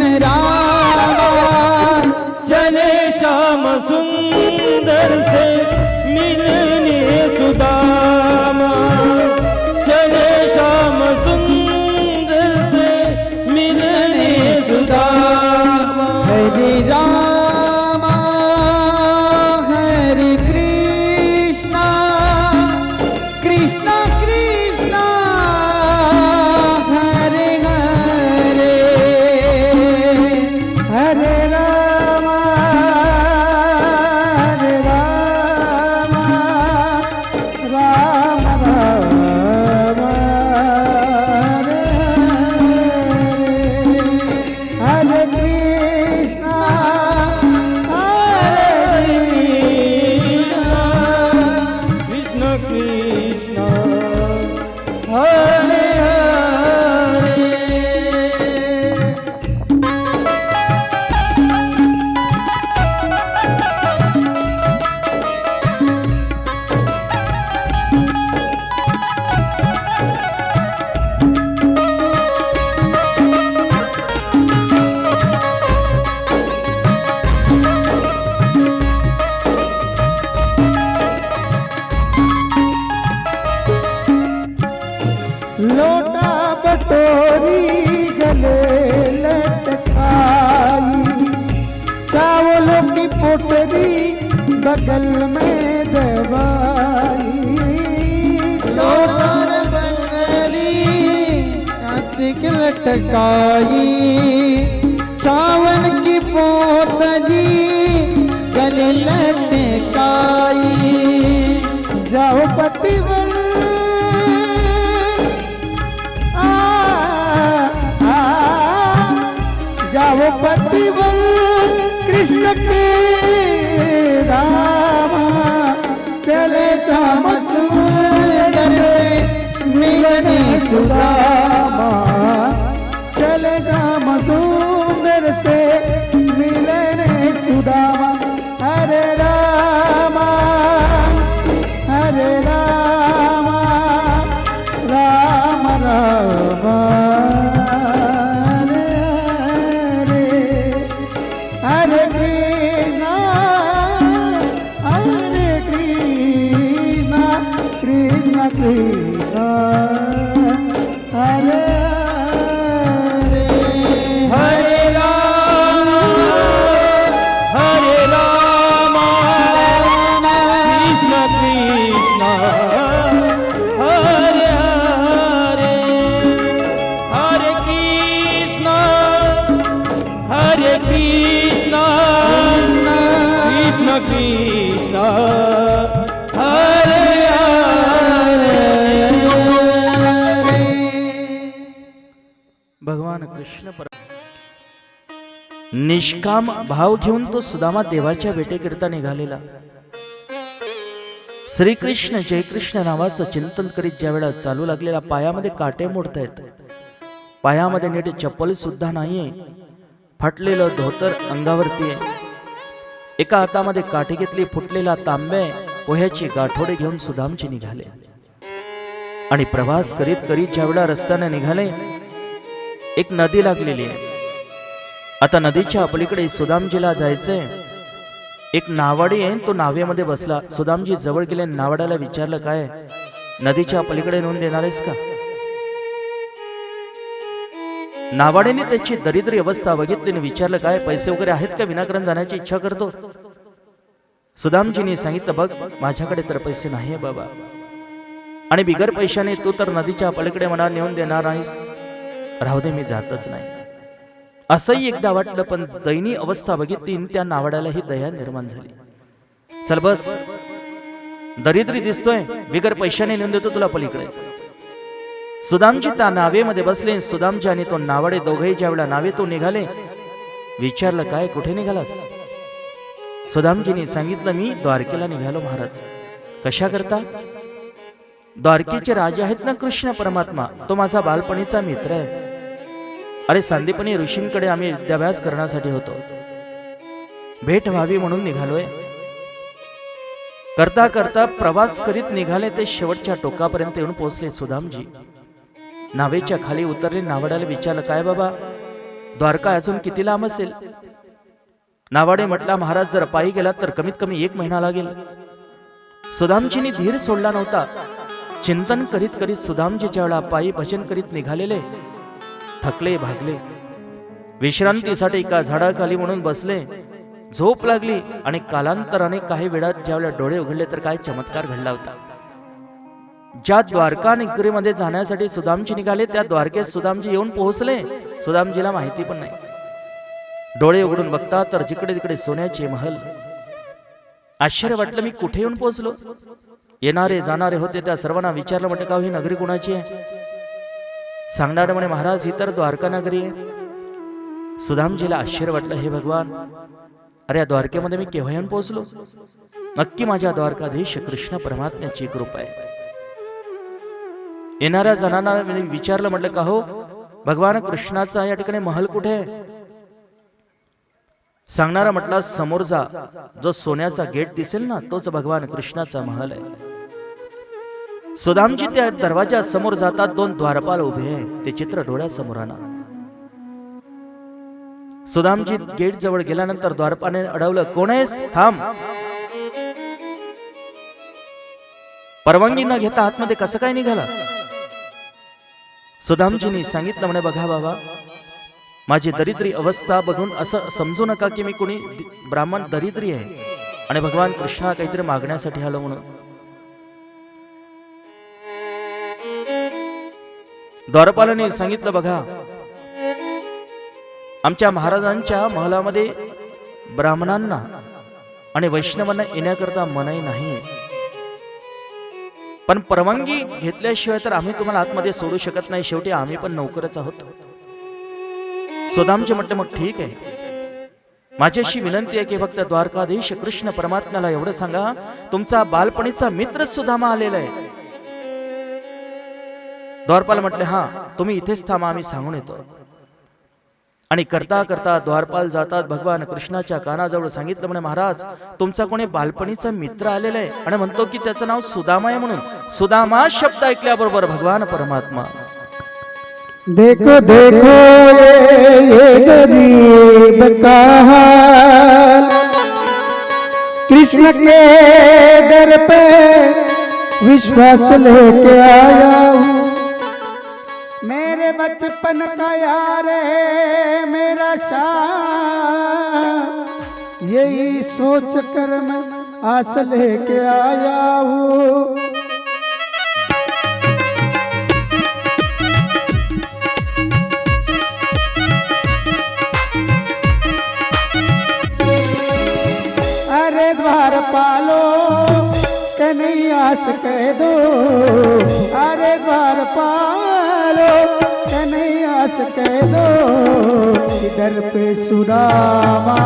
लोटा बटोरी गले लटकाई, चावलों की पोटली बगल में दबाई, चोर बंगली कार्तिक लटकाई, चावल की पोतली गले लटकाई, जाओ पतिवर जाओ पतिवर कृष्ण के रामा, चले श्याम सुंदर से मिलने सुदामा, चले श्याम सुंदर से मिलने सुदामा। हरे रामा हरे रामा राम राम हरे कृष्णा कृष्ण कृष्ण हरे हरे राम कृष्ण कृष्ण हरे हरे, हरे कृष्ण कृष्ण कृष्ण हरे हरे। भगवान कृष्ण निष्काम भाव घेऊन तो सुदामा देवाच्या भेटीकरिता निघालेला. श्रीकृष्ण जयकृष्ण नावाचं चिंतन करीत ज्या वेळा चालू लागलेला, पायामध्ये काटे मोडतायत, पायामध्ये नीट चप्पल सुद्धा नाहीये, फाटलेलं धोतर अंगावरती आहे, एका हातामध्ये काठी घेतली, फुटलेला तांब्या पोह्याची गाठोडे घेऊन सुदामजी निघाले. आणि प्रवास करीत करीत ज्या वेळा रस्त्याने निघाले, एक नदी लागलेली आहे. आता नदीच्या पलीकडे सुदामजीला जायचंय. एक नावाडी आहे, तो नावेमध्ये बसला. सुदामजी जवळ गेले, नावाड्याला विचारलं, काय नदीच्या पलीकडे नेऊन देणार आहेस का? नावाड्याने त्याची दरिद्री अवस्था बघितली आणि विचारलं, काय पैसे वगैरे आहेत का? विनाकारण जाण्याची इच्छा करतो. सुदामजींनी सांगितलं, बघ माझ्याकडे तर पैसे नाहीये बाबा, आणि बिगर पैशाने तू तर नदीच्या पलीकडे मला नेऊन देणार नाहीस, राहू दे, मी जातच नाही. असंही एकदा वाटलं, पण दयनीय अवस्था बघितली, त्या नावाड्याला ही दया निर्माण झाली. चल बस, दरिद्री दिसतोय, बिगर पैशाने नेऊन देतो तुला पलीकडे. सुदामजी त्या नावेमध्ये बसले. सुदामजी आणि तो नावाडे दोघेही ज्यावेळा नावेतून निघाले, विचारलं, काय कुठे निघालास? सुदामजींनी सांगितलं, मी द्वारकेला निघालो महाराज. कशा करता? द्वारकेचे राजे आहेत ना कृष्ण परमात्मा, तो माझा बालपणीचा मित्र आहे. अरे संदीपनी ऋषींकडे आम्ही विद्याभ्यास करण्यासाठी होतो, भेट व्हावी म्हणून निघालोय. करता करता प्रवास करीत निघाले ते शेवटच्या टोकापर्यंत येऊन पोहोचले. सुदामजी नावेच्या खाली उतरले. नावाड्याला विचारलं, काय बाबा द्वारका अजून किती लांब असेल? नावाडे म्हटला, महाराज जर पायी गेला तर कमीत कमी 1 महिना लागेल. सुदामजींनी धीर सोडला नव्हता. चिंतन करीत करीत सुदामजीच्या वेळा पायी भजन करीत निघालेले. थकले भागले, विश्रांतीसाठी एका झाडाखाली म्हणून बसले. झोप लागली आणि कालांतराने काही वेळात ज्यावेळेला डोळे उघडले तर काय चमत्कार घडला होता. ज्या द्वारका नगरीमध्ये जाण्यासाठी सुदामजी निघाले, त्या द्वारकेत सुदामजी येऊन पोहोचले. सुदामजीला माहिती पण नाही. डोळे उघडून बघता तर जिकडे तिकडे सोन्याचे महल. आश्चर्य वाटलं, मी कुठे येऊन पोहोचलो? येणारे जाणारे होते, त्या सर्वांना विचारलं, म्हटलं, का ही नगरी कुणाची आहे? सांगणार म्हणे, महाराज ही तर द्वारका नगरी आहे. सुदामजीला आश्चर्य वाटलं, हे भगवान, अरे या द्वारकेमध्ये मी केव्हा येऊन पोहोचलो? नक्की माझ्या द्वारकाधीश कृष्ण परमात्म्याची कृपा आहे. येणाऱ्या जणांना विचारलं, म्हटलं, का हो भगवान कृष्णाचा या ठिकाणी महल कुठे आहे? सांगणारा म्हटला, समोर जा, जो सोन्याचा गेट दिसेल ना, तोच भगवान कृष्णाचा महल आहे. सुदामजी त्या दरवाजा समोर जातात. 2 द्वारपाल उभे आहे. ते चित्र डोळ्यासमोर आणा. सुदामजी गेट जवळ गेल्यानंतर द्वारपालाने अडवलं, कोण आहेस? थांब. परवानगी न घेता आतमध्ये कसं काय निघाला? सुदामजींनी सांगितलं म्हणे, बघा बाबा, माझी दरिद्री अवस्था बघून असं समजू नका की मी कोणी ब्राह्मण दरिद्री आहे आणि भगवान कृष्णा काहीतरी मागण्यासाठी आलो म्हणून. द्वारपालाने सांगितलं, बघा, आमच्या महाराजांच्या महलामध्ये ब्राह्मणांना आणि वैष्णवांना येण्याकरता मनाई नाही, पण परवानगी घेतल्याशिवाय तर आम्ही तुम्हाला आतमध्ये सोडू शकत नाही, शेवटी आम्ही पण नौकरच आहोत. सुदामचे म्हटले, मग ठीक आहे, माझी अशी विनंती आहे की फक्त द्वारकाधीश कृष्ण परमात्म्याला एवढं सांगा, तुमचा बालपणीचा मित्र सुदामा आलेला आहे. द्वारपाल म्हटले, हा, तुम्ही इथेच थांबा, आम्ही सांगून येतो. आणि करता करता द्वारपाल जातात, भगवान कृष्णाच्या कानाजवळ सांगितलं म्हणे, महाराज, तुमचा कोणी बालपणीचा मित्र आलेला आहे आणि म्हणतो की त्याचं नाव सुदामा आहे म्हणून. सुदामा शब्द ऐकल्याबरोबर भगवान परमात्मा, देखो देखो ये गरीब का हाल, कृष्ण के दर पे विश्वास लेके आया हूँ, मेरे बचपन का यार है मेरा शाम, यही सोच कर मैं आस लेके आया हूँ. अरे द्वारपालो कन्हैया से कह दो, अरे द्वारपालो कन्हैया से कह दो, इधर पे सुदामा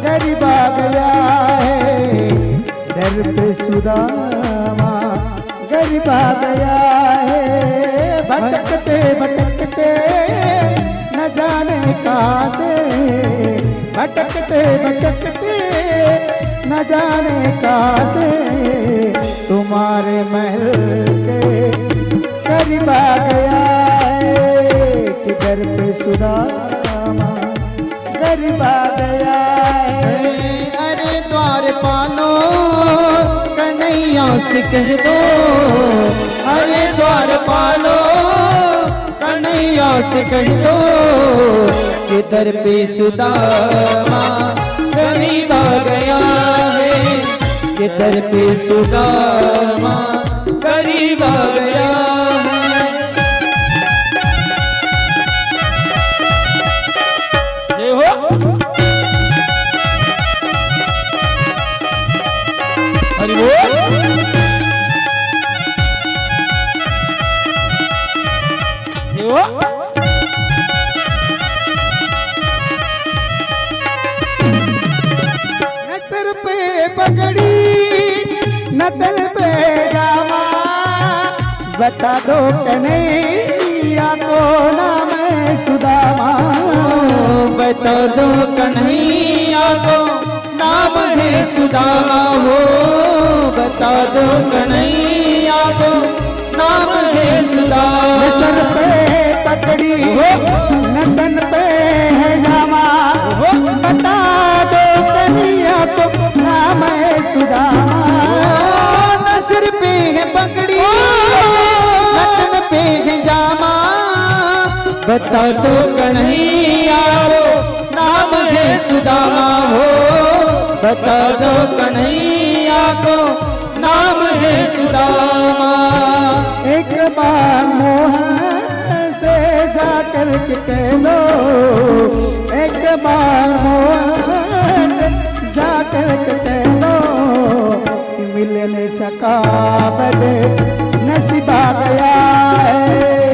गरीब आ गया है, इधर पे सुदामा गरीब आ गया है, भटकते भटकते न जाने कहाँ से, भटकते भटकते न जाने कहाँ से, तुम्हारे महल के करीब आ गया है, किधर पे सुदामा गरीब आ गया है. अरे द्वारपालो कन्हैया से कह दो, अरे द्वारपालो कन्हैया से कह दो, किधर पे सुदामा गरीब आ गया है, किधर पे सुदामा गरीब आ गया है. जय हो, हरि बोल. जय हो. न सर पे पगड़ी न तल पे जामा, बता दो कन्हैया को नाम है सुदामा, बता दो कन्हैया को नाम है सुदामा हो, बता दो कन्हैया को नाम है न सुदामा. सर पे पगड़ी न तन पे है जामा, बता दो कन्हैया को नाम है सुदामा. न सिर पे है पगड़ी नटन पे है जामा, बता दो कन्हैया को नाम है सुदामा हो, बता दो कन्हैया को नाम है सुदामा. एक बार मोहन से जाकर के कह दो, एक बार मोहन से जाकर के कह दो, कि मिल नहीं सका बदे नसीब आ गया है,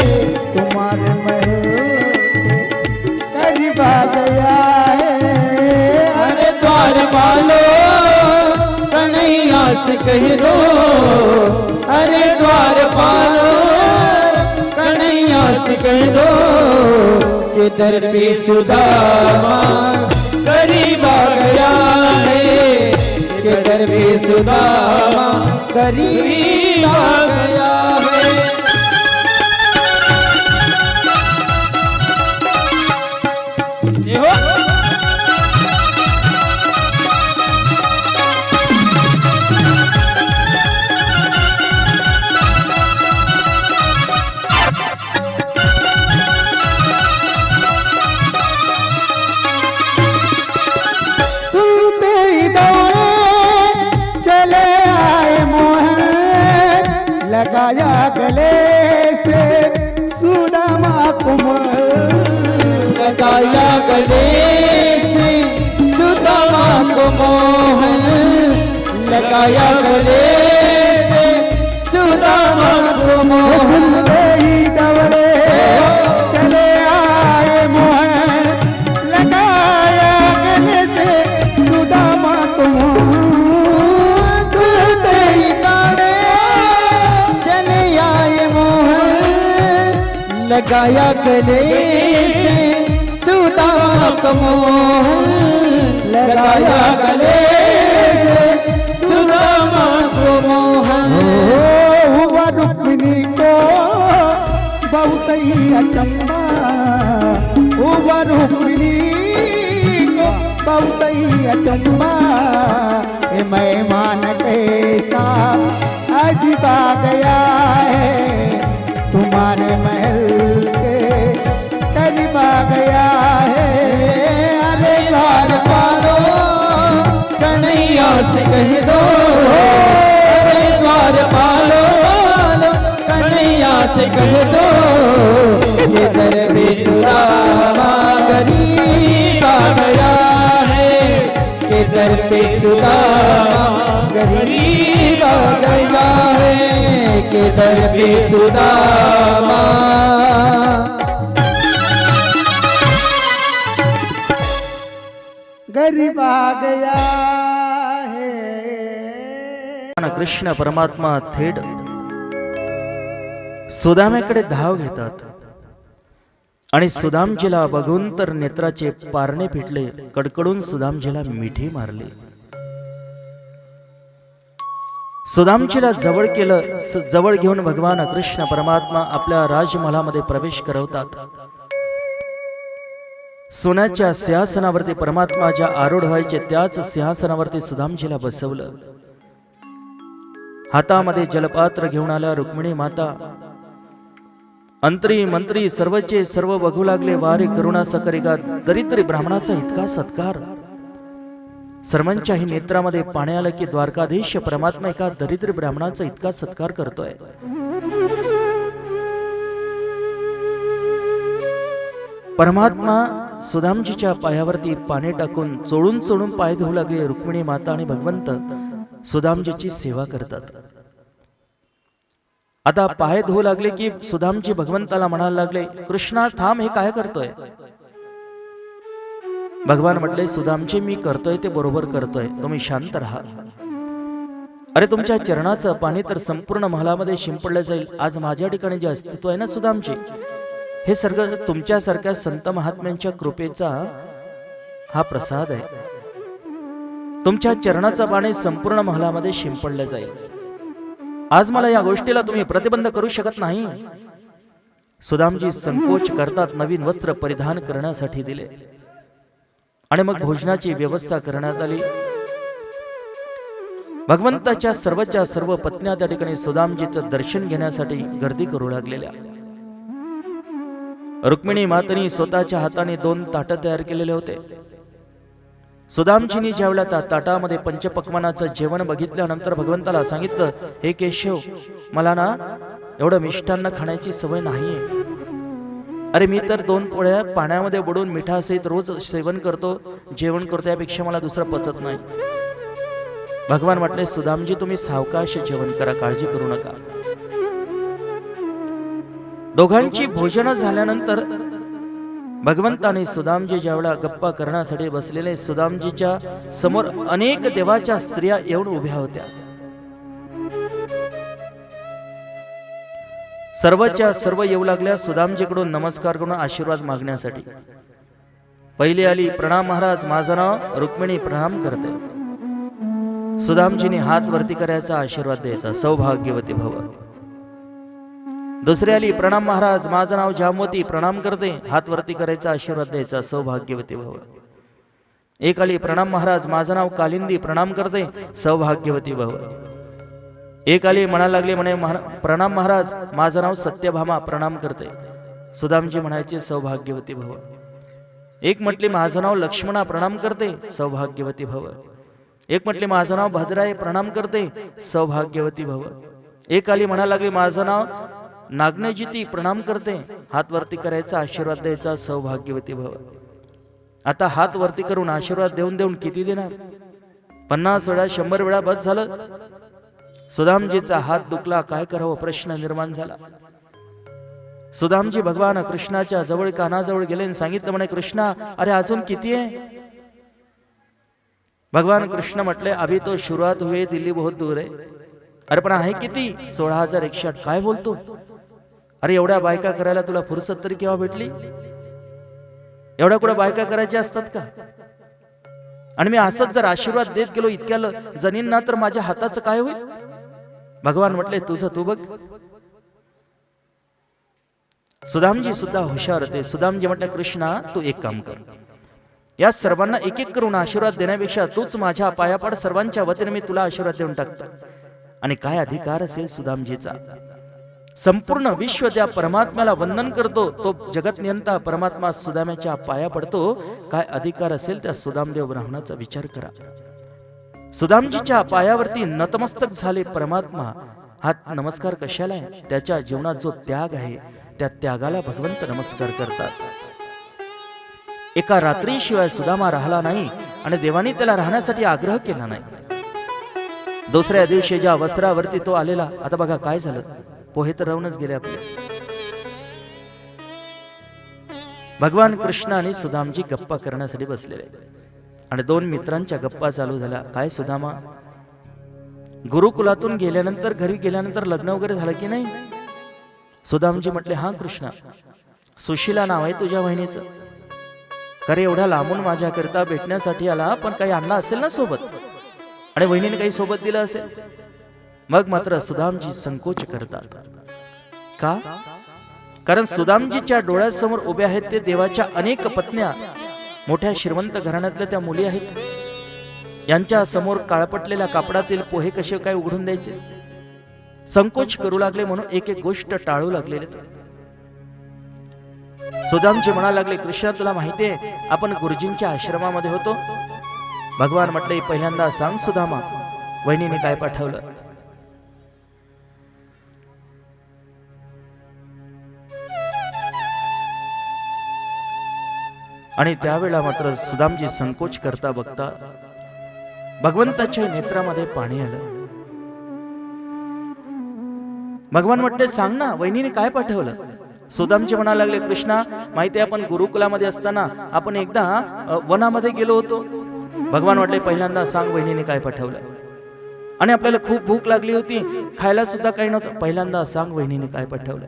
तुम्हारे महल करीब आ गया है. अरे द्वारपालो कन्हैया से कह दो, अरे द्वारपालो कन्हैया से कह दो, किधर पे सुदामा गरीब आ गया है, किधर पे सुदामा गरीब आ गया है. जय हो. लगाया गले से सुदामा को मोहन लगाया गले से सुदामा को मोहन सुनते ही डवरे चले आए मोहन लगाया गले से सुदामा को सुनते ही डाले चले आए मोहन लगाया गले से सुदामा को मोहन लगाया गले से सुदामा को मोहन हुआ रुक्मिणी को बहुत ही अचंबा हुआ रुक्मिणी को बहुत ही अचंबा ये मेहमान कैसा अजीब आ गया है तुम्हारे महल के करीब आ गया है अरे द्वार पालो कन्हैया से कह दो अरे द्वार पालो कन्हैया से कह दो ये दर बेसुरामा गरीब आ गया है ये दर पे सुदामा गरीब आ गया है के दर पे सुदामा गरीब आ गया है कृष्ण परमात्मा थेट सुदामेकडे धाव घेतात आणि सुदामजीला बघून तर नेत्राचे पारणे फिटले, कडकडून सुदामजीला मिठी मारली. सुदामजीला जवळ केलं, जवळ घेऊन भगवान कृष्ण परमात्मा आपल्या राजमहालामध्ये प्रवेश करवतात. सोन्याच्या सिंहासनावरती परमात्माच्या आरूढ व्हायचे त्याच सिंहासनावरती सुदामजीला बसवलं. हातामध्ये जलपात्र घेऊन आल्या रुक्मिणी माता. अंतरी मंत्री सर्वचे सर्व बघू लागले. वारे करुणाचा करिगा दरिद्री ब्राह्मणाचा इतका सत्कार. सर्वांच्याही नेत्रामध्ये पाणी आलं की द्वारकाधीश परमात्मा एका दरिद्री ब्राह्मणाचा इतका सत्कार करतोय. परमात्मा सुदामजीच्या पायावरती पाणी टाकून चोळून चोळून पाय धुवू लागले. रुक्मिणी माता आणि भगवंत सुदामजीची सेवा करतात. आता पाय धुवू लागले की सुदामजी भगवंताला म्हणायला लागले, कृष्णा थांब, हे काय करतोय? भगवान म्हटले, सुदामजी मी करतोय ते बरोबर करतोय, तुम्ही शांत राहा. अरे तुमच्या चरणाचं पाणी तर संपूर्ण महालामध्ये शिंपडलं जाईल. आज माझ्या ठिकाणी जे अस्तित्व आहे ना सुदामजी, हे सगळं तुमच्यासारख्या संत महात्म्यांच्या कृपेचा हा प्रसाद आहे. तुमच्या चरणाचं पाणी संपूर्ण महालामध्ये शिंपडलं जाईल. आज मला या गोष्टीला तुम्ही प्रतिबंध करू शकत नाही. सुदामजी संकोच करतात. नवीन वस्त्र परिधान करण्यासाठी दिले आणि मग भोजनाची व्यवस्था करण्यात आली. भगवंताच्या सर्वच्या सर्व पत्न्या त्या ठिकाणी सुदामजीचं दर्शन घेण्यासाठी गर्दी करू लागलेल्या. रुक्मिणी मातांनी स्वतःच्या हाताने 2 ताटं तयार केलेले होते. सुदामजींनी ज्यावेळेला त्या ताटामध्ये पंचपक्वानाचं जेवण बघितल्यानंतर भगवंताला सांगितलं, हे केशव, मला ना एवढं मिष्टान्न खाण्याची सवय नाहीये. अरे मी तर 2 पोळ्या पाण्यामध्ये बुडवून मिठासहित रोज सेवन करतो, जेवण करतो, यापेक्षा मला दुसरं पचत नाही. भगवान म्हटले, सुदामजी तुम्ही सावकाश जेवण करा, काळजी करू नका. दोघांची भोजन झाल्यानंतर भगवंताने सुदामजी ज्यावेळा गप्पा करण्यासाठी बसलेले, सुदामजीच्या समोर अनेक देवाच्या स्त्रिया येऊन उभ्या होत्या. सर्वच्या सर्व येऊ लागल्या सुदामजीकडून नमस्कार करून आशीर्वाद मागण्यासाठी. पहिली आली, प्रणाम महाराज, माझं नाव रुक्मिणी, प्रणाम करते. सुदामजीने हात वरती करायचा, आशीर्वाद द्यायचा, सौभाग्यवती भव. दुसरी आली, प्रणाम महाराज, माझं नाव जामवती, प्रणाम करते, हात वरती करायचा, आशीर्वाद द्यायचा, सौभाग्यवती भव. एक आली, प्रणाम महाराज, माझं नाव कालिंदी, प्रणाम करते, सौभाग्यवती भव. एक आली, म्हणायला लागले, म्हणे प्रणाम महाराज, माझं नाव सत्यभामा, प्रणाम करते. सुदामजी म्हणायचे, सौभाग्यवती भव. एक म्हटली, माझं नाव लक्ष्मणा, प्रणाम करते, सौभाग्यवती भव. एक म्हटले, माझं नाव भद्राय, प्रणाम करते, सौभाग्यवती भव. एक आली, म्हणायला लागली, माझं नाव नागनजिती, प्रणाम करते, हात वरती करायचा, आशीर्वाद द्यायचा, सौभाग्यवती भव. आता हात वरती करून आशीर्वाद देऊन देऊन किती देणार? 50 वेळा 100 वेळा बस झालं. सुदामजीचा हात दुखला, काय करावं प्रश्न निर्माण झाला. सुदामजी भगवान कृष्णाच्या जवळ कानाजवळ गेले आणि सांगितलं म्हणे, कृष्णा अरे अजून किती आहे? भगवान कृष्ण म्हटले, अभी तो शुरुआत हुई, दिल्ली बहुत दूर है. अरे पण आहे किती? 16,108. काय बोलतो? अरे एवढ्या बायका करायला तुला फुरसत तरी केव्हा भेटली? एवढ्या कुठे बायका करायच्या असतात का? आणि मी असंच जर आशीर्वाद देत गेलो इतक्या जणींना तर माझ्या हाताचं काय होईल? भगवान म्हटले, तुझं तू बघ. सुदामजी सुद्धा हुशार होते. सुदामजी म्हटले, कृष्णा तू एक काम कर, या सर्वांना एक एक करून आशीर्वाद देण्यापेक्षा तूच माझ्या पायापाड सर्वांच्या वतीने मी तुला आशीर्वाद देऊन टाकतो. आणि काय अधिकार असेल सुदामजीचा? संपूर्ण विश्व त्या परमात्म्याला वंदन करतो, तो जगत नियंता परमात्मा सुदाम्याच्या पाया पडतो. काय अधिकार असेल त्या सुदामदेव ब्राह्मणाचा विचार करा. सुदामजीच्या पायावरती नतमस्तक झाले परमात्मा. हात नमस्कार कशाला आहे? त्याच्या जीवनात जो त्याग आहे त्या त्यागाला भगवंत नमस्कार करतात. एका रात्रीशिवाय सुदामा राहिला नाही आणि देवानी त्याला राहण्यासाठी आग्रह केला नाही. दुसऱ्या दिवशी ज्या वस्त्रावरती तो आलेला, आता बघा काय झालं, पोहे तर राहूनच गेले आपले. भगवान कृष्ण आणि सुदामजी गप्पा करण्यासाठी बसलेले आणि दोन मित्रांच्या गप्पा चालू झाल्या. काय सुदामा, गुरुकुलातून गेल्यानंतर घरी गेल्यानंतर लग्न वगैरे झालं की नाही? सुदामजी म्हटले, हा कृष्णा, सुशीला नाव आहे तुझ्या बहिणीचं. खरे एवढ्या लांबून माझ्याकरिता भेटण्यासाठी आला, पण काही आणला असेल ना सोबत? आणि बहिणीने काही सोबत दिलं असेल? मग मात्र सुदामजी संकोच करतात. का? कारण सुदामजीच्या डोळ्यासमोर उभ्या आहेत ते देवाच्या अनेक पत्न्या, मोठ्या श्रीमंत घराण्यातल्या त्या मुली आहेत. यांच्या समोर काळपटलेल्या कापडातील पोहे कसे काय उघडून द्यायचे? संकोच करू लागले, म्हणून एक एक गोष्ट टाळू लागलेले. सुदामजी म्हणा लागले, कृष्णा तुला माहितीये आपण गुरुजींच्या आश्रमामध्ये होतो. भगवान म्हटले, पहिल्यांदा सांग सुदामा, वहिनीने काय पाठवलं? आणि त्यावेळेला मात्र सुदामजी संकोच करता बघता भगवंताच्या नेत्रामध्ये पाणी आलं. भगवान म्हटले, सांग ना वहिनीने काय पाठवलं? सुदामजी म्हणा लागले, कृष्णा माहिती आहे आपण गुरुकुलामध्ये असताना आपण एकदा वनामध्ये गेलो होतो. भगवान म्हटले, पहिल्यांदा सांग वहिनीने काय पाठवलं? आणि आपल्याला खूप भूक लागली होती, खायला सुद्धा काही नव्हतं. पहिल्यांदा सांग वहिनीने काय पाठवलं?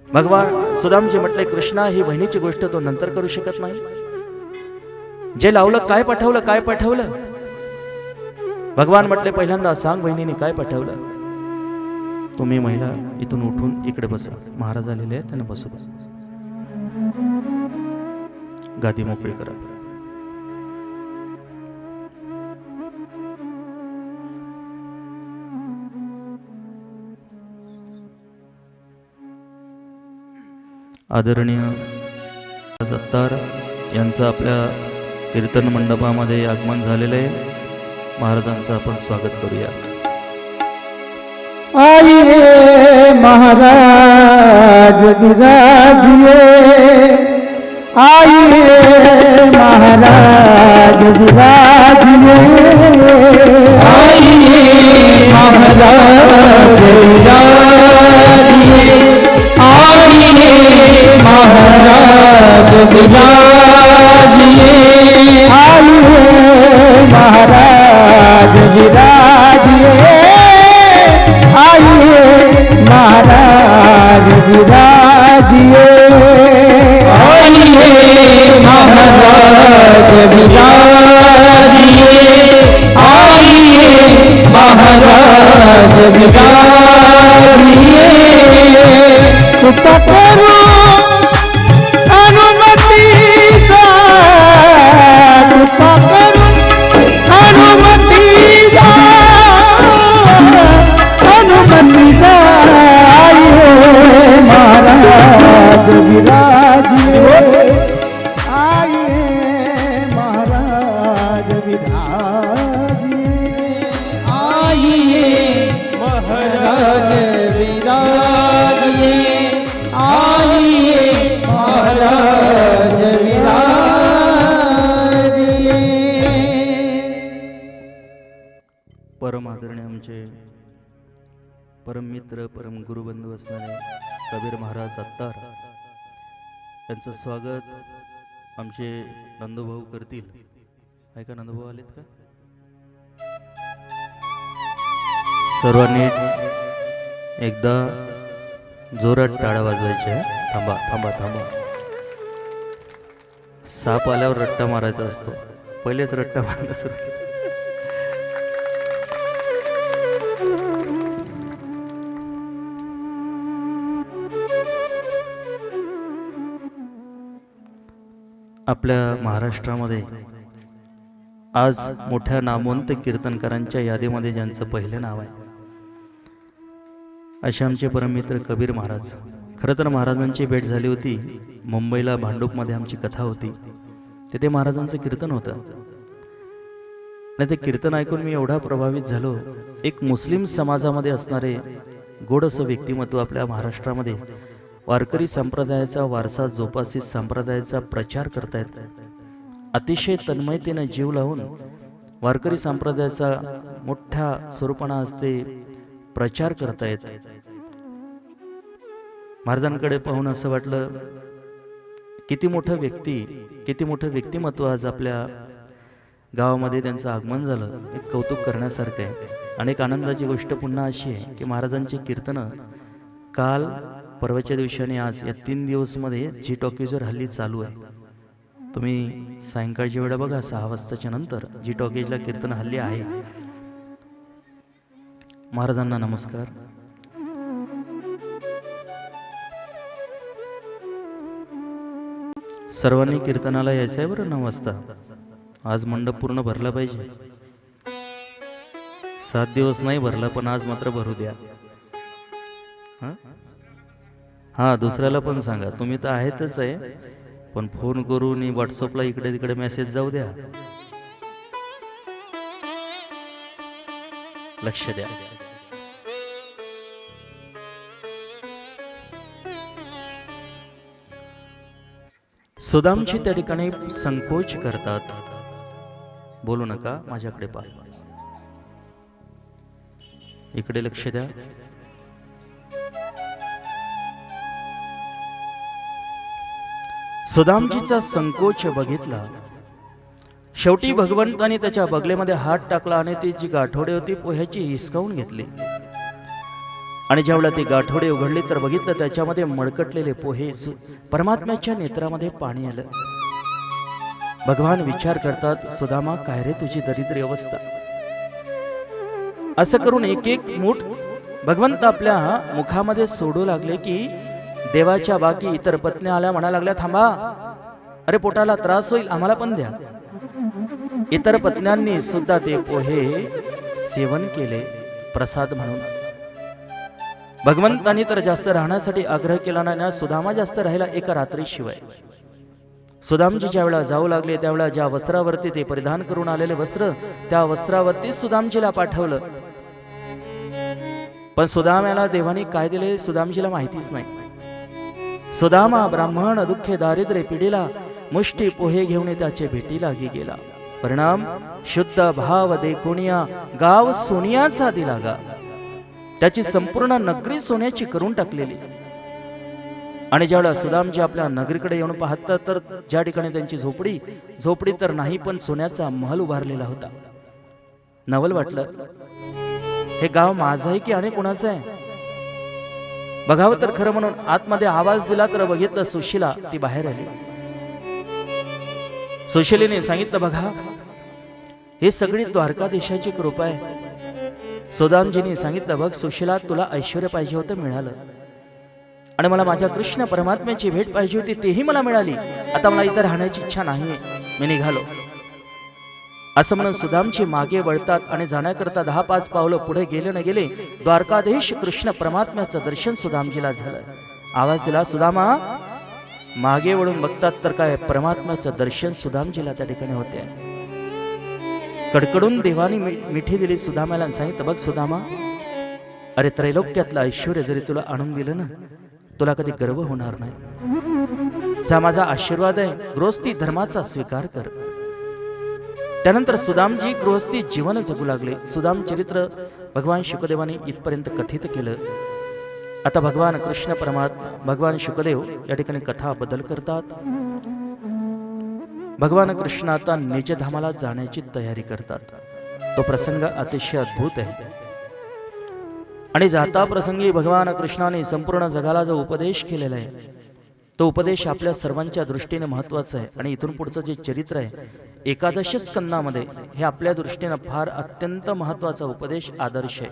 भगवान सुदामजी म्हटले, कृष्णा ही वहिनीची गोष्ट तो नंतर करू शकत नाही. जे लावलं काय पाठवलं? काय पाठवलं? भगवान म्हटले, पहिल्यांदा सांग वहिनीने काय पाठवलं? तुम्ही महिला इथून उठून इकडे बसा. महाराज आलेले आहेत, त्यांना बसू द्या. गादी मोकळी करा. आदरणीय सत्तार यांचं आपल्या कीर्तन मंडपामध्ये आगमन झालेलं आहे. महाराजांचं आपण स्वागत करूया. आइए महाराज विराजिए, आइए महाराज विराजिए, आइए महाराज विराजिए, आइए महाराज विराजिए, आइए महाराज विराजिए, आइए महाराज विराजिए, आइए महाराज विराजिए, आइए महाराज विराजिए। कृपा करो अनुमति सा, कृपा करो अनुमति सा, अनुमति सा, आइए महाराज विराजिए, आइए महाराज विराजिए, आइए महाराज विराजिए, आइए परम मित्र परम गुरुबंधू असणारे कबीर महाराज अत्तार यांचं स्वागत आमचे नंदूभाऊ करतील. ऐका, नंदूभाऊ आलेत का? सर्वांनी एकदा जोरात टाळ्या वाजवायच्या. थांबा थांबा थांबा. साप आल्यावर रट्टा मारायचा असतो, पहिलेच रट्टा मारणं सुरू केलं. आपल्या महाराष्ट्रामध्ये आज मोठ्या नामवंत कीर्तनकारांच्या यादीमध्ये ज्यांचं पहिलं नाव आहे असे आमचे परममित्र कबीर महाराज. खरं तर महाराजांची भेट झाली होती मुंबईला, भांडूपमध्ये आमची कथा होती. तिथे महाराजांचं कीर्तन होतं आणि ते कीर्तन ऐकून मी एवढा प्रभावित झालो. एक मुस्लिम समाजामध्ये असणारे गोड असं व्यक्तिमत्व आपल्या महाराष्ट्रामध्ये वारकरी संप्रदायाचा वारसा जोपासीत संप्रदायाचा प्रचार करतायत. अतिशय तन्मयतेनं जीव लावून वारकरी संप्रदायाचा मोठ्या स्वरूपानं असते प्रचार करतायत. महाराजांकडे पाहून असं वाटलं किती मोठं व्यक्तिमत्व आज आपल्या गावामध्ये त्यांचं आगमन झालं. एक कौतुक करण्यासारखं आहे. आणि एक आनंदाची गोष्ट पुन्हा अशी आहे की महाराजांची कीर्तनं काल, परवाच्या दिवशी आणि आज या 3 दिवसमध्ये जी टॉकीजवर हल्ली चालू आहे. तुम्ही सायंकाळची वेळा बघा, 6 वाजताच्या नंतर जी टॉकीजला कीर्तन हल्ली आहे. महाराजांना नमस्कार. सर्वांनी कीर्तनाला यायचं आहे बरं 9 वाजता. आज मंडप पूर्ण भरला पाहिजे. 7 दिवस नाही भरला, पण आज मात्र भरू द्या. हा, दुसऱ्याला पण सांगा, तुम्ही तर आहेतच आहे, पण फोन करून व्हॉट्सअपला इकडे तिकडे मेसेज जाऊ द्या. लक्ष द्या. सुदामजी त्या ठिकाणी संकोच करतात. बोलू नका, माझ्याकडे पहा, इकडे लक्ष द्या. सुदामजीचा संकोच बघितला. शेवटी भगवंताने त्याच्या बगलेमध्ये हात टाकला आणि ती जी गाठोडे होती पोह्याची हिसकावून घेतली. आणि ज्यावेळेला ती गाठोडे उघडली तर बघितलं त्याच्यामध्ये मळकटलेले पोहे. परमात्म्याच्या नेत्रामध्ये पाणी आलं. भगवान विचार करतात, सुदामा काय रे तुझी दरिद्री अवस्था. असं करून एक एक मूठ भगवंत आपल्या मुखामध्ये सोडू लागले की देवाच्या बाकी इतर पत्नी आल्या म्हणा लागल्या, थांबा, अरे पोटाला त्रास होईल, आम्हाला पण द्या. इतर पत्न्यांनी सुद्धा ते पोहे सेवन केले प्रसाद म्हणून. भगवंतांनी तर जास्त राहण्यासाठी आग्रह केला नाही. सुदामा जास्त राहिला एका रात्रीशिवाय. सुदामजी ज्या वेळा जाऊ लागले त्यावेळेला ज्या वस्त्रावरती ते परिधान करून आलेले वस्त्र, त्या वस्त्रावरती सुदामजीला पाठवलं. पण सुदाम्याला देवानी काय दिले सुदामजीला माहितीच नाही. सुदामा ब्राह्मण दुःखे दारिद्र्य पिढीला मुष्टी पोहे घेऊन त्याचे भेटी लागी गेला. परिणाम शुद्ध भाव देखुनिया गाव सोनियाचा दिला गा. त्याची संपूर्ण नगरी सोन्याची करून टाकलेली. आणि ज्यावेळेला सुदामजी आपल्या नगरीकडे येऊन पाहतात तर ज्या ठिकाणी त्यांची झोपडी तर नाही, पण सोन्याचा महल उभारलेला होता. नवल वाटलं, हे गाव माझं आहे की आणि कोणाचं आहे. बघावं तर खरं म्हणून आतमध्ये आवाज दिला तर बघितलं सुशीला ती बाहेर आली. सुशीलेने सांगितलं, बघा हे सगळी द्वारकाधीशाची कृपा आहे. सुदामजीने सांगितलं, बघ सुशीला, तुला ऐश्वर्य पाहिजे होतं, मिळालं. आणि मला माझ्या कृष्ण परमात्म्याची भेट पाहिजे होती, तेही मला मिळाली. आता मला इथं राहण्याची इच्छा नाहीये, मी निघालो. असं म्हणून सुदामजी मागे वळतात आणि जाण्याकरता 10-5 पावलं पुढे गेले न गेले द्वारकाधीश कृष्ण परमात्म्याचं दर्शन सुदामजीला झालं. आवाज दिला, सुदामा. मागे वळून बघतात तर काय परमात्म्याचं दर्शन सुदामजीला त्या ठिकाणी होते. कडकडून देवानी मिठी दिली सुदामाला आणि सांगितलं, बघ सुदामा, अरे त्रैलोक्यातलं ऐश्वर्य जरी तुला आणून दिलं ना, तुला कधी गर्व होणार नाही. जा माझा आशीर्वाद आहे, गृहस्थी धर्माचा स्वीकार कर. त्यानंतर सुदामजी गृहस्थी जीवन जगू लागले. सुदाम चरित्र भगवान शुकदेवाने इथपर्यंत कथित केलं. आता भगवान कृष्ण परमात्मा भगवान शुकदेव या ठिकाणी कथा बदल करतात. भगवान कृष्ण आता निजधामाला जाण्याची तयारी करतात. तो प्रसंग अतिशय अद्भुत आहे. आणि जाता प्रसंगी भगवान कृष्णाने संपूर्ण जगाला जो उपदेश केलेला आहे तो उपदेश आपल्या सर्वांच्या दृष्टीने महत्वाचा आहे. आणि इथून पुढचं जे चरित्र आहे 11 स्कंदामध्ये हे आपल्या दृष्टीनं फार अत्यंत महत्वाचा उपदेश आदर्श आहे.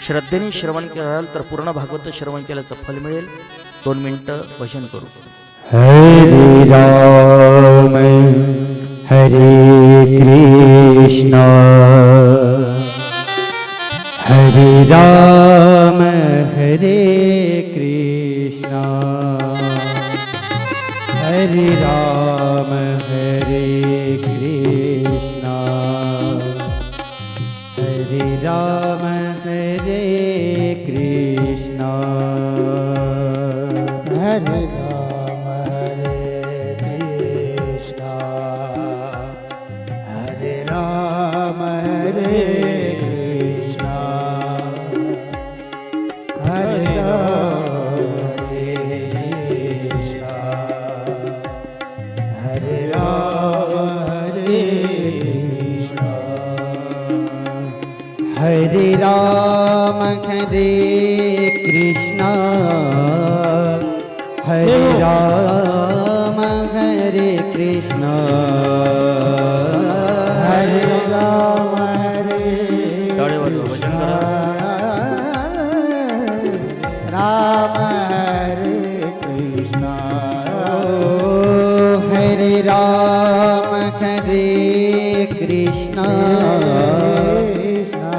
श्रद्धेने श्रवण कराल तर पूर्ण भागवत श्रवण केल्याचं फल मिळेल. 2 मिनिटं भजन करू. हरे राम हरे कृष्ण हरे राम हरे कृष्ण हरे राम हरे कृष्ण हरे राम हरे कृष्ण हरे राम हरे कृष्ण हरे राम हरे कृष्ण हरे राम हरे कृष्ण हरे राम हरे कृष्ण हरे राम हरे कृष्ण हरे राम हरे कृष्ण हरे राम हरे टाळेवर भजन करा. राम हरे कृष्ण हरे राम हरे कृष्ण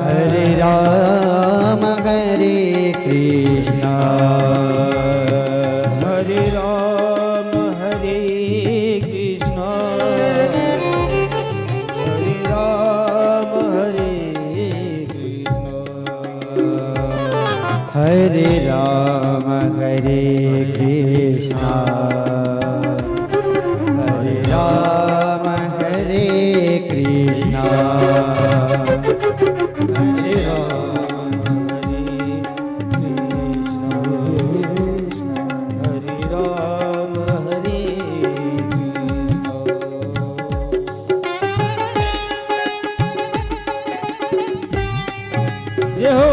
हरे राम हरे कृष्ण हरे राम हरे कृष्ण हरे राम हरे कृष्ण हरे राम हरे कृष्ण हरे राम हरे कृष्ण हरे राम हरे राम हरे जय हो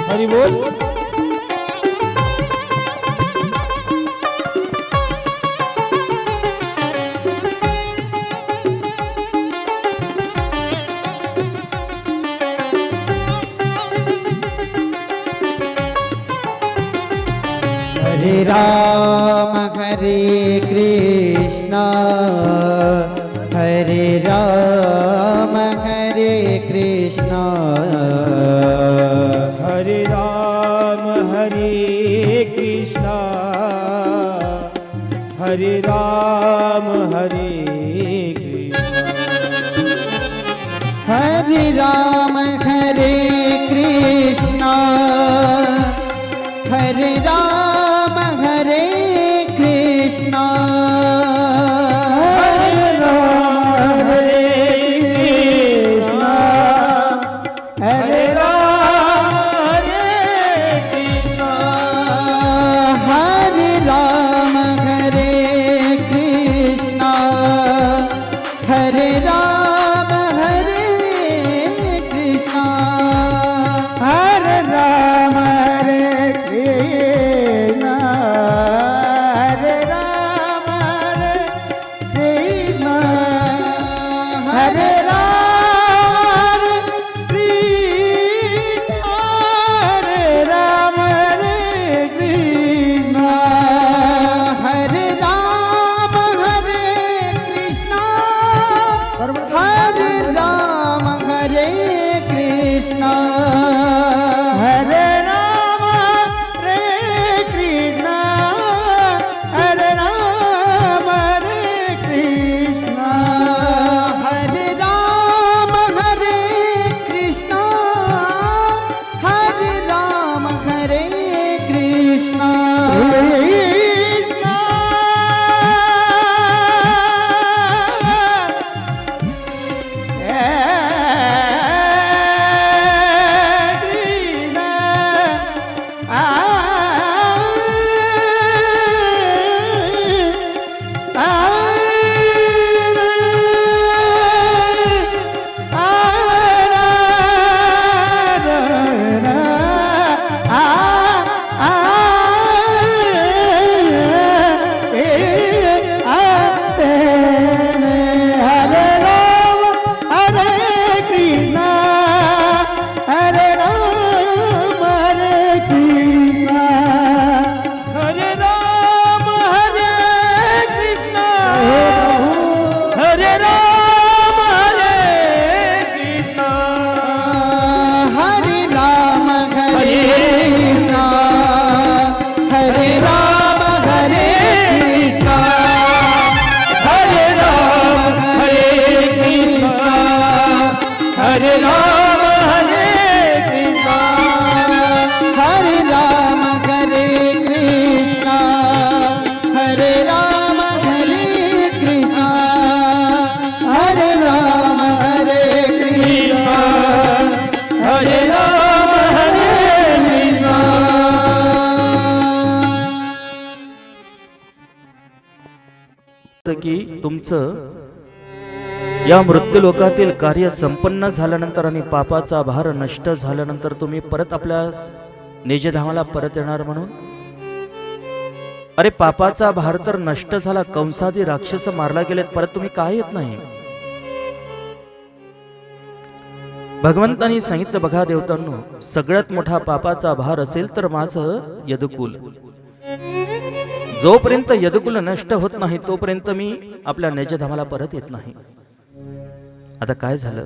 हरि बोल. हरे राम हरे कृष्ण हरे राम हरे कृष्ण हरे राम हरे कृष्ण हरे राम हरे कृष्ण हरे राम हरे कृष्ण हरे राम हरे कृष्ण हरे राम हरे कृष्ण हरे राम हरे कृष्ण हरे राम हरे की तुमचं या मृत्यू लोकातील कार्य संपन्न झाल्यानंतर आणि पापाचा भार नष्ट झाल्यानंतर तुम्ही परत आपल्या निजधामाला परत येणार म्हणून. अरे पापाचा भार तर नष्ट झाला, कंसादी राक्षस मारला गेलेत, परत तुम्ही काय येत नाही. भगवंतांनी सांगितलं बघा देवतांनो, सगळ्यात मोठा पापाचा भार असेल तर माझं यदुकुल. जोपर्यंत यदुकुल नष्ट होत नाही तोपर्यंत मी आपल्या निजधामाला परत येत नाही. आता काय झालं,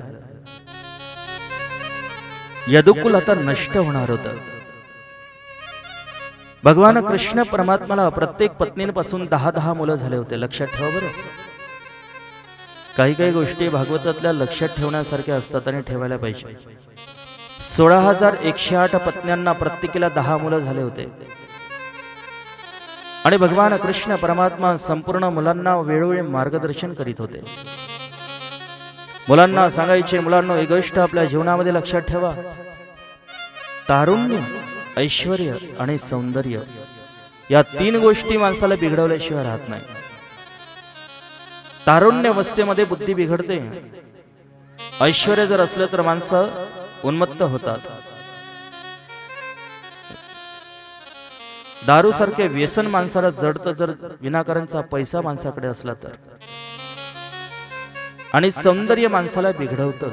यदुकुल आता नष्ट होणार होतं. भगवान कृष्ण परमात्माला प्रत्येक पत्नीपासून 10 मुलं झाले होते. लक्षात ठेवा बरं, काही काही गोष्टी भागवतातल्या लक्षात ठेवण्यासारख्या असतात आणि ठेवायला पाहिजे. 16,108 पत्न्यांना प्रत्येकीला 10 मुलं झाले होते. आणि भगवान कृष्ण परमात्मा संपूर्ण मुलांना वेळोवेळी मार्गदर्शन करीत होते. मुलांना सांगायचे, मुलांना एक गोष्ट आपल्या जीवनामध्ये लक्षात ठेवा, तारुण्य, ऐश्वर्य आणि सौंदर्य या 3 गोष्टी माणसाला बिघडवल्याशिवाय राहत नाही. तारुण्य अवस्थेमध्ये बुद्धी बिघडते. ऐश्वर्य जर असलं तर माणसं उन्मत्त होतात. दारू सारखे व्यसन माणसाला जडतं जर विनाकारणचा पैसा माणसाकडे असला तर. आणि सौंदर्य माणसाला बिघडवतं.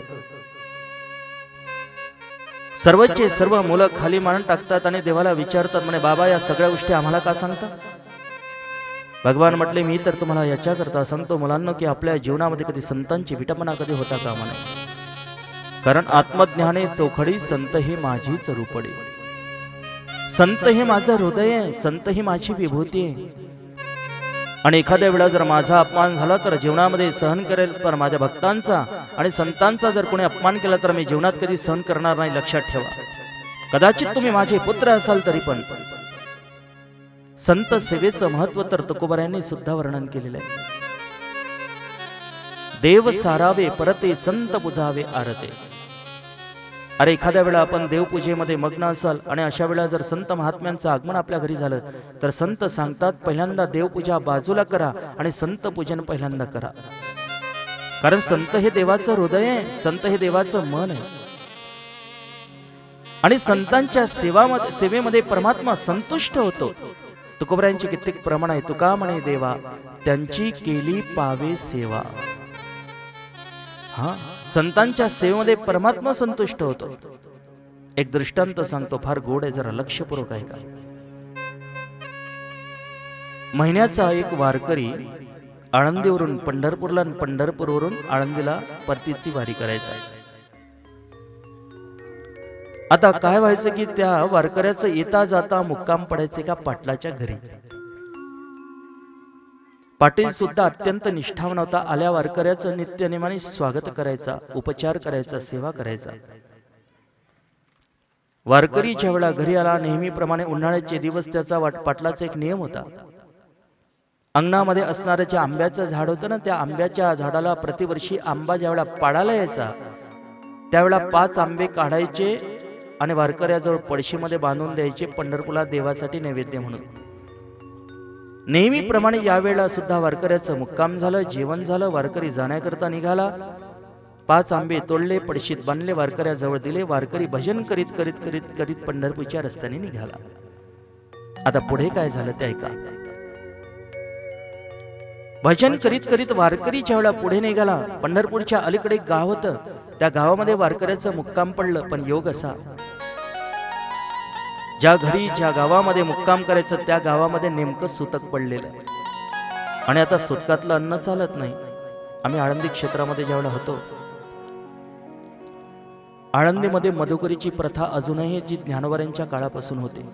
सर्वचे सर्व मुलं खाली मान टाकतात आणि देवाला विचारतात, म्हणे बाबा या सगळ्या गोष्टी आम्हाला का सांगता. भगवान म्हटले, मी तर तुम्हाला याच्याकरता सांगतो मुलांना की आपल्या जीवनामध्ये कधी संतांची विटंबना कधी होता कामा नये. कारण आत्मज्ञाने चोखडी, संत हे माझीच रूपडी. संत हे माझं हृदय आहे, संत ही माझी विभूती आहे. आणि एखाद्या वेळा जर माझा अपमान झाला तर जीवनामध्ये सहन करेल, पण माझ्या भक्तांचा आणि संतांचा जर कोणी अपमान केला तर मी जीवनात कधी सहन करणार नाही. लक्षात ठेवा, कदाचित तुम्ही माझे पुत्र असाल तरी पण. संत सेवेचं महत्व तर तुकोबारायांनी सुद्धा वर्णन केलेलं आहे. देव सारावे परते, संत पुजावे आरते. अरे एखाद्या वेळा आपण देवपूजेमध्ये मग्न असाल आणि अशा वेळा जर संत महात्म्यांचं आगमन आपल्या घरी झालं तर संत सांगतात, पहिल्यांदा देवपूजा बाजूला करा आणि संत पूजन पहिल्यांदा करा. कारण संत हे देवाचं हृदय आहे, संत हे देवाचं मन आहे. आणि संतांच्या सेवेमध्ये परमात्मा संतुष्ट होतो. तुकोबरायांची कित्येक प्रमाण आहे. तुका म्हणे देवा, त्यांची केली पावे सेवा. हा, संतांच्या सेवेमध्ये परमात्मा संतुष्ट होतो. एक दृष्टांत सांगतो, फार गोड आहे, जरा लक्षपूर्वक आहे का. महिन्याचा एक वारकरी आळंदीवरून पंढरपूरला, पंढरपूरवरून आळंदीला परतीची वारी करायचा. आता काय व्हायचं की त्या वारकऱ्याचं येता जाता मुक्काम पडायचे का पाटलाच्या घरी. पाटील सुद्धा अत्यंत निष्ठावान होता. आल्या वारकऱ्याचं नित्यनेमाने स्वागत करायचा, उपचार करायचा, सेवा करायचा. वारकरी ज्या वेळा घरी आला, नेहमीप्रमाणे उन्हाळ्याचे दिवस त्याचा पाटलाचा एक नियम होता. अंगणामध्ये असणारं जे आंब्याचं झाड होतं ना, त्या आंब्याच्या झाडाला प्रतिवर्षी आंबा ज्यावेळा पाडायला यायचा त्यावेळा 5 आंबे काढायचे आणि वारकऱ्याजवळ पडशीमध्ये बांधून द्यायचे, पंढरपूरला देवासाठी नैवेद्य म्हणून. नेहमीप्रमाणे यावेळेला सुद्धा वारकऱ्याचं मुक्काम झालं, जेवण झालं, वारकरी जाण्याकरता निघाला. 5 आंबे तोडले, पडशीत बांधले, वारकऱ्याजवळ दिले. वारकरी भजन करीत करीत करीत करीत पंढरपूरच्या रस्त्याने निघाला. आता पुढे काय झालं ते ऐका. भजन करीत करीत वारकरी ज्यावेळा पुढे निघाला, पंढरपूरच्या अलीकडे एक गाव होतं, त्या गावामध्ये वारकऱ्याचं मुक्काम पडलं. पण योग असा, ज्या घरी ज्या गावामध्ये मुक्काम करायचं त्या गावामध्ये नेमकं सुतक पडलेलं. आणि आता सुतकातलं अन्न चालत नाही. आम्ही आळंदी क्षेत्रामध्ये ज्यावेळेला होतो, आळंदीमध्ये मधुकरीची प्रथा अजूनही जी ज्ञानोबांच्या काळापासून होती.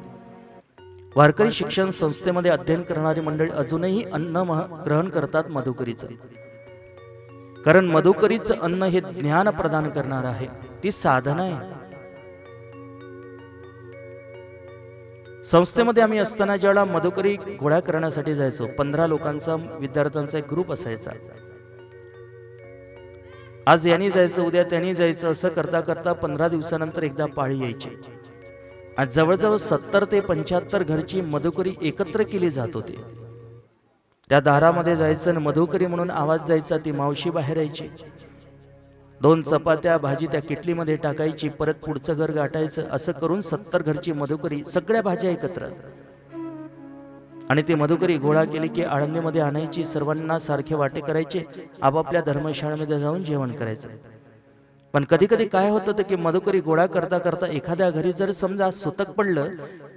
वारकरी शिक्षण संस्थेमध्ये अध्ययन करणारी मंडळी अजूनही अन्न ग्रहण करतात मधुकरीचं. कारण मधुकरीचं अन्न हे ज्ञान प्रदान करणार आहे, ती साधना आहे. संस्थेमध्ये आम्ही असताना ज्यावेळेला मधुकरी गोळा करण्यासाठी जायचो, 15 लोकांचा विद्यार्थ्यांचा एक ग्रुप असायचा. आज यांनी जायचं, उद्या त्यांनी जायचं, असं करता करता 15 दिवसानंतर एकदा पाळी यायची. आज जवळजवळ 70 ते 75 घरची मधुकरी एकत्र केली जात होती. त्या दारामध्ये जायचं आणि मधुकरी म्हणून आवाज द्यायचा. ती मावशी बाहेर यायची, 2 चपात्या भाजी त्या किटलीमध्ये टाकायची, परत पुढचं घर गाठायचं. असं करून 70 घरची मधुकरी, सगळ्या भाज्या एकत्र, आणि ती मधुकरी गोळा केली की आळंदीमध्ये आणायची. सर्वांना सारखे वाटे करायचे, आपापल्या धर्मशाळेमध्ये जाऊन जेवण करायचं. पण कधी कधी काय होत होतं की मधुकरी गोळा करता करता एखाद्या घरी जर समजा सुतक पडलं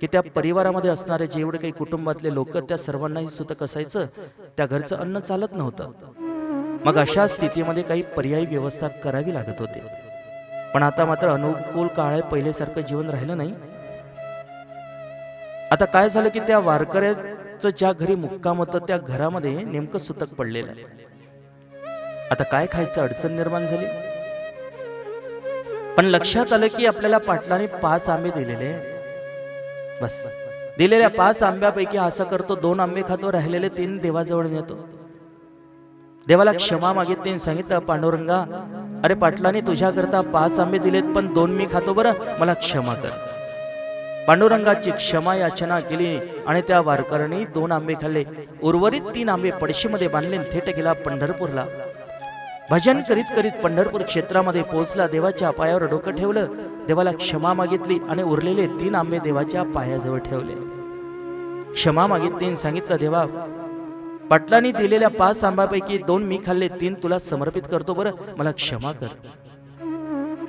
की त्या परिवारामध्ये असणारे जेवढे काही कुटुंबातले लोक, त्या सर्वांनाही सुतक असायचं. त्या घरचं अन्न चालत नव्हतं. मग अशा स्थितीमध्ये काही पर्यायी व्यवस्था करावी लागत होती. पण आता मात्र अनुकूल काळ आहे, पहिल्यासारखं जीवन राहिलं नाही. आता काय झालं की त्या वारकऱ्याचं ज्या घरी मुक्काम होतं त्या घरामध्ये नेमकं सुतक पडलेलं आहे. आता काय खायचं अडचण निर्माण झाली. पण लक्षात आलं की आपल्याला पाटलाने 5 आंबे दिलेले. बस दिलेल्या 5 आंब्यापैकी असं करतो, 2 आंबे खातो, राहिलेले 3 देवाजवळ नेतो. देवाला क्षमा मागितली, सांगितलं पांडुरंगा, अरे पाटलाने तुझ्याकरता 5 आंबे दिलेत, पण 2 मी खातो, बरं मला क्षमा कर. पांडुरंगाची क्षमा याचना केली आणि त्या वारकऱ्यांनी 2 आंबे खाल्ले. उर्वरित 3 आंबे पडशीमध्ये बांधले, थेट गेला पंढरपूरला. भजन करीत करीत पंढरपूर क्षेत्रामध्ये पोहोचला. देवाच्या पायावर डोकं ठेवलं, देवाला क्षमा मागितली आणि उरलेले 3 आंबे देवाच्या पायाजवळ ठेवले. क्षमा मागितली, सांगितलं देवा, पाटलांनी दिलेल्या 5 आंब्यापैकी 2 मी खाल्ले, 3 तुला समर्पित करतो, बरं मला क्षमा कर.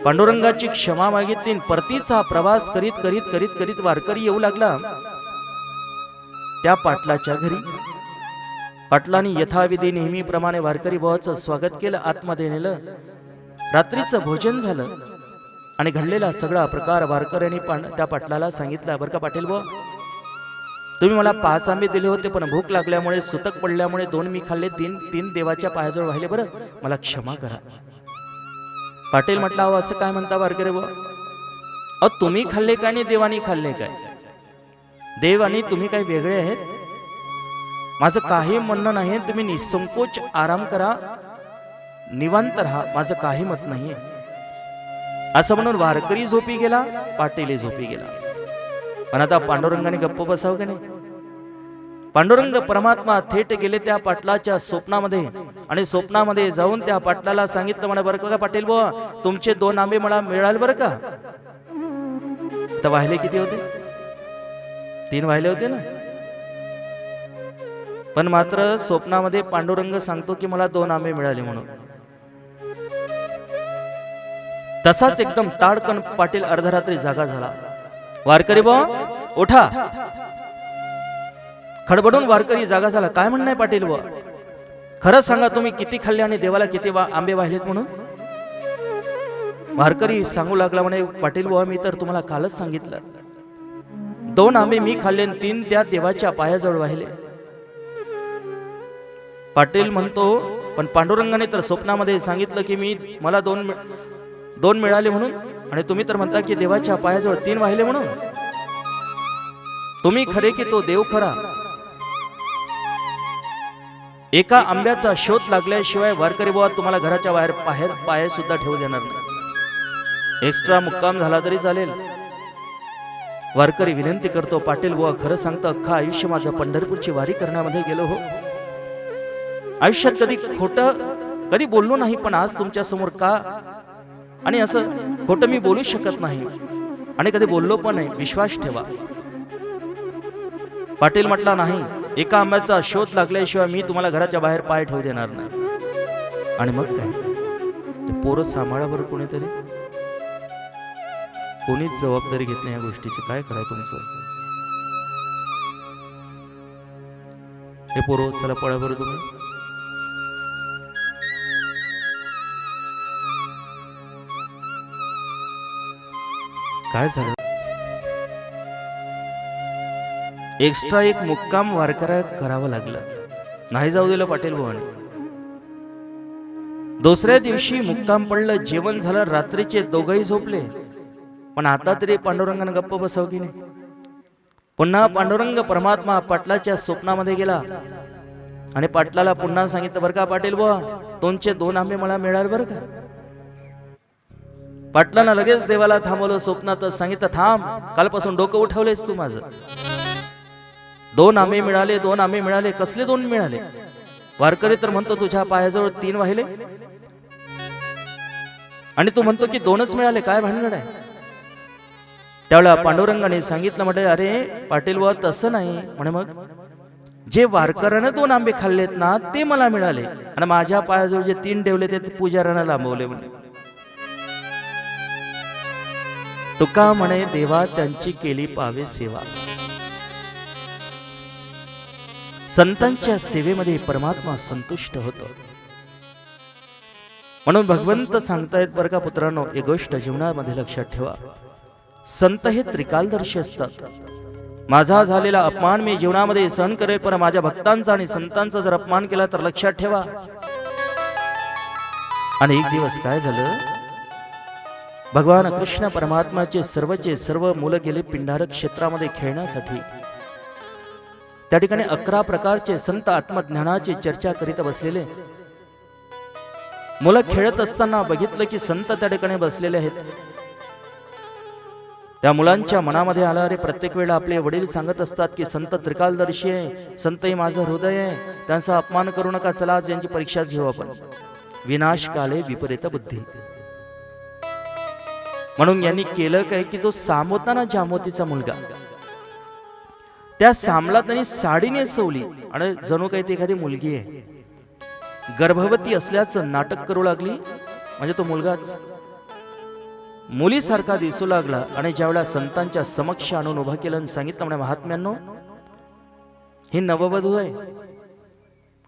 पांडुरंगाची क्षमा मागितली. परतीचा प्रवास करीत करीत करीत करीत वारकरी येऊ लागला त्या पाटलाच्या घरी. पाटलांनी यथाविधी नेहमीप्रमाणे वारकरी भावाचं स्वागत केलं, आतमध्ये नेलं. रात्रीचं भोजन झालं आणि घडलेला सगळा प्रकार वारकऱ्यांनी त्या पाटलाला सांगितला. बरं का पाटील भाऊ, तुम्ही मला 5 आंबे दिले होते, पण भूक लागल्यामुळे सुतक पडल्यामुळे 2 मी खाल्ले, 3 देवाच्या पायाजवळ वाहिले, बरं मला क्षमा करा. पाटील म्हटला, अहो असं काय म्हणता वारकरी भाऊ, अहो तुम्ही खाल्ले काय आणि देवानी खाल्ले काय? देव आणि तुम्ही काही वेगळे आहेत? माझं काही म्हणणं नाही, तुम्ही निसंकोच आराम करा, निवांत राहा, माझं काही मत नाहीये. असं म्हणून वारकरी झोपी गेला, पाटील झोपी गेला. पण आता पांडुरंगाने गप्प बसावं का नाही? पांडुरंग परमात्मा थेट गेले त्या पाटलाच्या स्वप्नामध्ये आणि स्वप्नामध्ये जाऊन त्या पाटलाला सांगितलं, म्हणा बरं का पाटील बुवा, तुमचे 2 आंबे मला मिळाले बरं का. तर वाहिले किती होते? 3 वाहिले होते ना. पण मात्र स्वप्नामध्ये पांडुरंग सांगतो की मला 2 आंबे मिळाले म्हणून. तसाच एकदम ताडकन पाटील अर्धरात्री जागा झाला. वारकरी बुवा उठा. खडबडून वारकरी जागा झाला. काय म्हणणं आहे पाटील बुवा, खरं सांगा तुम्ही किती खाल्ले आणि देवाला किती आंबे वाहिलेत म्हणून? वारकरी सांगू लागला, म्हणे पाटील बुवा, मी तर तुम्हाला कालच सांगितलं, 2 आंबे मी खाल्ले, 3 त्या देवाच्या पायाजवळ वाहिले. पाटील म्हणतो, पण पांडुरंगाने तर स्वप्नामध्ये सांगितलं की मला 2 मिळाले म्हणून, आणि तुम्ही तर म्हणता की देवाच्या पायाजवळ 3 वाहिले म्हणून. तुम्ही खरे की तो देव खरा? एका आंब्याचा शोध लागल्याशिवाय वारकरी बुवा तुम्हाला घराच्या बाहेर पाय सुद्धा ठेवू देणार नाही. एक्स्ट्रा मुक्काम झाला तरी चालेल. वारकरी विनंती करतो, पाटील बुवा खरं सांगतं, अख्खा आयुष्य माझं पंढरपूरची वारी करण्यामध्ये गेलो हो. आयुष्यात कधी खोटं कधी बोललो नाही, पण आज तुमच्या समोर का आणि असं खोटं मी बोलू शकत नाही आणि कधी बोललो पण नाही, विश्वास ठेवा. पाटील म्हटला, नाही, एका आंब्याचा शोध लागल्याशिवाय मी तुम्हाला घराच्या बाहेर पाय ठेवू देणार नाही. आणि मग काय, ते पोरं सांभाळा बरं कोणीतरी. कोणीच जबाबदारी घेत नाही या गोष्टीची. काय कराय तुमचं? हे पोरं चला पळा बरं तुम्ही. काय झालं? एक्स्ट्रा एक मुक्काम वारकऱ्या करावं लागलं. नाही जाऊ दिलं पाटील भावाने. दुसऱ्या दिवशी मुक्काम पडलं, जेवण झालं, रात्रीचे दोघंही झोपले. पण आता तरी पांडुरंगाने गप्प बसाव की नाही? पुन्हा पांडुरंग परमात्मा पाटलाच्या स्वप्नामध्ये गेला आणि पाटलाला पुन्हा सांगितलं, बरं का पाटील बुवा, तुमचे 2 आंबे मला मिळाले बरं का. पाटलानं लगेच देवाला थांबवलं. स्वप्नातच सांगितलं, थांब, कालपासून डोकं उठवलेस तू माझं. 2 आंबे मिळाले, 2 आंबे मिळाले. कसले 2 मिळाले? वारकरी तर म्हणतो तुझ्या पायाजवळ 3 वाहिले आणि तू म्हणतो की 2च मिळाले, काय भानगड आहे? त्यावेळेला पांडुरंगाने सांगितलं, म्हणे अरे पाटील बुवा तसं नाही. म्हणे मग जे वारकऱ्यानं 2 आंबे खाल्लेत ना ते मला मिळाले आणि माझ्या पायाजवळ जे 3 ठेवले ते पुजाऱ्यानं लांबवले. म्हणे तुका म्हणे देवा त्यांची केली पावे सेवा. संतांच्या सेवेमध्ये परमात्मा संतुष्ट होतो. म्हणून भगवंत सांगतायत बरं का पुत्रांनो, एक गोष्ट जीवनामध्ये लक्षात ठेवा, संत हे त्रिकालदर्शी असतात. माझा झालेला अपमान मी जीवनामध्ये सहन करेल, पण माझ्या भक्तांचा आणि संतांचा जर अपमान केला तर लक्षात ठेवा. आणि एक दिवस काय झालं, भगवान कृष्ण परमात्माचे सर्वचे सर्व मुलं गेले पिंडारक क्षेत्रामध्ये खेळण्यासाठी. त्या ठिकाणी 11 प्रकारचे संत आत्मज्ञानाची चर्चा करीत बसलेले. मुलं खेळत असताना बघितलं की संत त्या ठिकाणी बसलेले आहेत. त्या मुलांच्या मनामध्ये आलं, अरे प्रत्येक वेळा आपले वडील सांगत असतात की संत त्रिकालदर्शी आहे, संत हे माझं हृदय आहे, त्यांचा अपमान करू नका, चला आज यांची परीक्षाच घेऊ आपण. विनाश काले विपरीत बुद्धी. म्हणून यांनी केलं काय की तो साम होता ना जामवतीचा मुलगा, त्या सामला त्यांनी साडी नेसवली आणि जणू काही ती एखादी मुलगी आहे, गर्भवती असल्याचं नाटक करू लागली. म्हणजे तो मुलगाच मुलीसारखा दिसू लागला. आणि ज्यावेळेला संतांच्या समक्ष आणून उभा केलं आणि सांगितलं, म्हणे महात्म्यांनो ही नववधू आहे,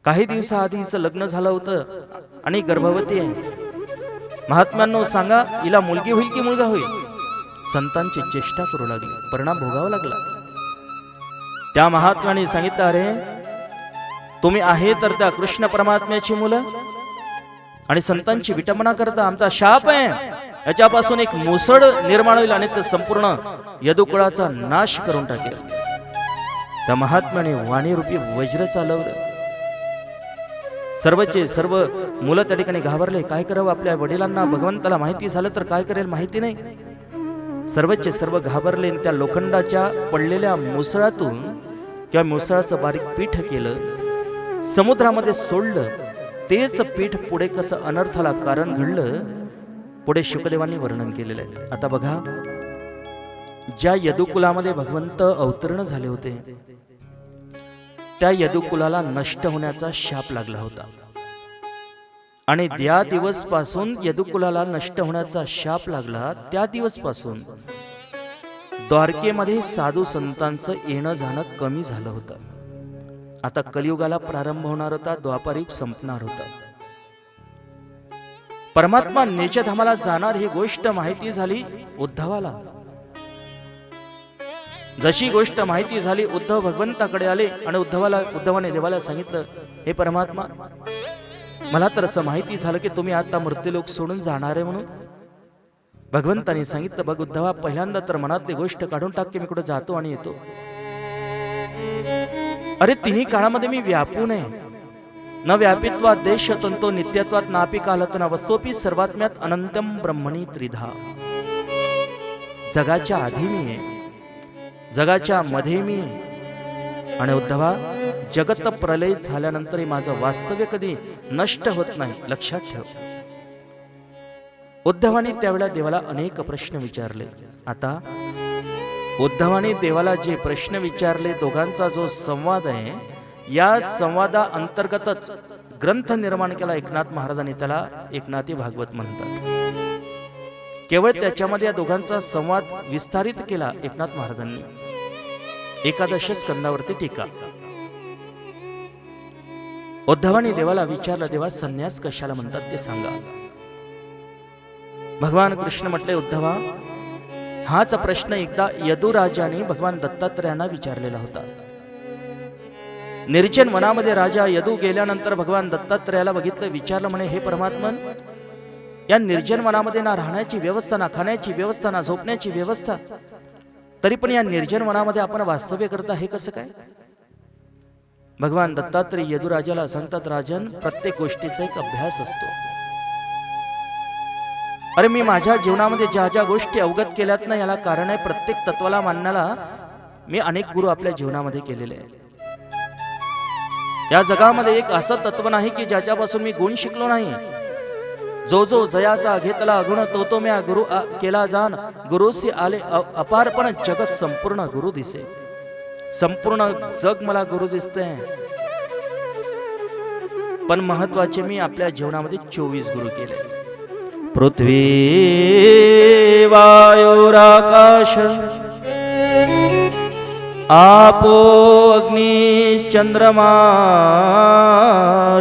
काही दिवसाआधी हिचं लग्न झालं होतं आणि गर्भवती आहे. महात्म्यांनो सांगा हिला मुलगी होईल की मुलगा होईल? संतांची चेष्टा करू लागली, परिणाम भोगावा लागला. त्या महात्म्याने सांगितलं, अरे तुम्ही आहे तर त्या कृष्ण परमात्म्याची मुलं आणि संतांची विटंबना करता, आमचा शाप आहे, याच्यापासून एक मुसळ निर्माण होईल आणि ते संपूर्ण यदुकुळाचा नाश करून टाकेल. त्या महात्म्याने वाणीरूपी वज्र चालवलं. सर्वचे सर्व मुलं त्या ठिकाणी घाबरले, काय करावं आपल्या वडिलांना, भगवंताला माहिती झालं तर काय करेल माहिती नाही. सर्वचे सर्व घाबरले. त्या लोखंडाच्या पडलेल्या मुसळातून किंवा मुसळाचं बारीक पीठ केलं, समुद्रामध्ये सोडलं. तेच पीठ पुढे कसं अनर्थाला कारण घडलं पुढे शुकदेवांनी वर्णन केलेलं आहे. आता बघा, ज्या यदुकुलामध्ये भगवंत अवतरण झाले होते त्या यदुकुलाला नष्ट होण्याचा शाप लागला होता. आणि त्या दिवस पासून यदुकुलाला नष्ट होण्याचा शाप लागला, त्या दिवस पासून द्वारकेमध्ये साधू संतांचं येणं जाणं कमी झालं होतं. आता कलियुगाला प्रारंभ होणार होता, द्वापारयुग संपणार होता. परमात्मा निजधामाला जाणार ही गोष्ट माहिती झाली उद्धवाला. जशी गोष्ट माहिती झाली, उद्धव भगवंताकडे आले आणि उद्धवाने देवाला सांगितलं, हे परमात्मा, मला तर असं माहिती झालं की तुम्ही आता मृत्यूलोक सोडून जाणार आहे म्हणून. भगवंताने सांगितलं, बघ उद्धवा, पहिल्यांदा तर मनातली गोष्ट काढून टाक की मी कुठे जातो आणि येतो. अरे तिन्ही काळामध्ये मी व्यापून आहे. न व्यापित्वात देश तंतो नित्यत्वात नापी कालतना वस्तोपी सर्वात्म्यात अनंतम ब्रह्मणी त्रिधा. जगाच्या आधी मी आहे, जगाच्या मध्ये मी आहे. आणि उद्धवा, जगत प्रलय झाल्यानंतरही माझं वास्तव्य कधी नष्ट होत नाही, लक्षात ठेव. उद्धवाने त्यावेळेला देवाला अनेक प्रश्न विचारले. आता उद्धवाने देवाला जे प्रश्न विचारले, दोघांचा जो संवाद आहे, या संवादा अंतर्गतच ग्रंथ निर्माण केला एकनाथ महाराजांनी. त्याला एकनाथी भागवत म्हणतात. केवळ त्याच्यामध्ये या दोघांचा संवाद विस्तारित केला एकनाथ महाराजांनी. 11 स्कंदावरती टीका. उद्धवाने देवाला विचारलं, देवा संन्यास कशाला म्हणतात ते सांगा. भगवान कृष्ण म्हटले, उद्धवा, हाच प्रश्न एकदा यदुराजाने भगवान दत्तात्रयांना विचारलेला होता. निर्जन वनामध्ये राजा यदू गेल्यानंतर भगवान दत्तात्रयाला बघितलं, विचारलं, म्हणे हे परमात्मन, या निर्जन वनामध्ये ना राहण्याची व्यवस्था, ना खाण्याची व्यवस्था, ना झोपण्याची व्यवस्था, तरी पण या निर्जन वनामध्ये आपण वास्तव्य करता, हे कसं काय? भगवान दत्तात्रय यदुराजाला सांगतात, राजन, प्रत्येक गोष्टीचा एक अभ्यास असतो. अरे मी माझ्या जीवनामध्ये ज्या ज्या गोष्टी अवगत केल्यात ना, याला कारण आहे प्रत्येक तत्वाला मानण्याला मी अनेक गुरु आपल्या जीवनामध्ये केलेले आहे. या जगामध्ये एक असं तत्व नाही की ज्याच्यापासून मी गुण शिकलो नाही. जो जो जयाचा घेतला गुण तो तो म्या गुरु केला जाण. गुरुसी आले अपारपण जगत संपूर्ण गुरु दिसे. संपूर्ण जग मला गुरु दिसते, पण महत्वाचे मी आपल्या जीवनामध्ये 24 गुरु केले. पृथ्वी वायुराकाश आपो अग्नी चंद्रमा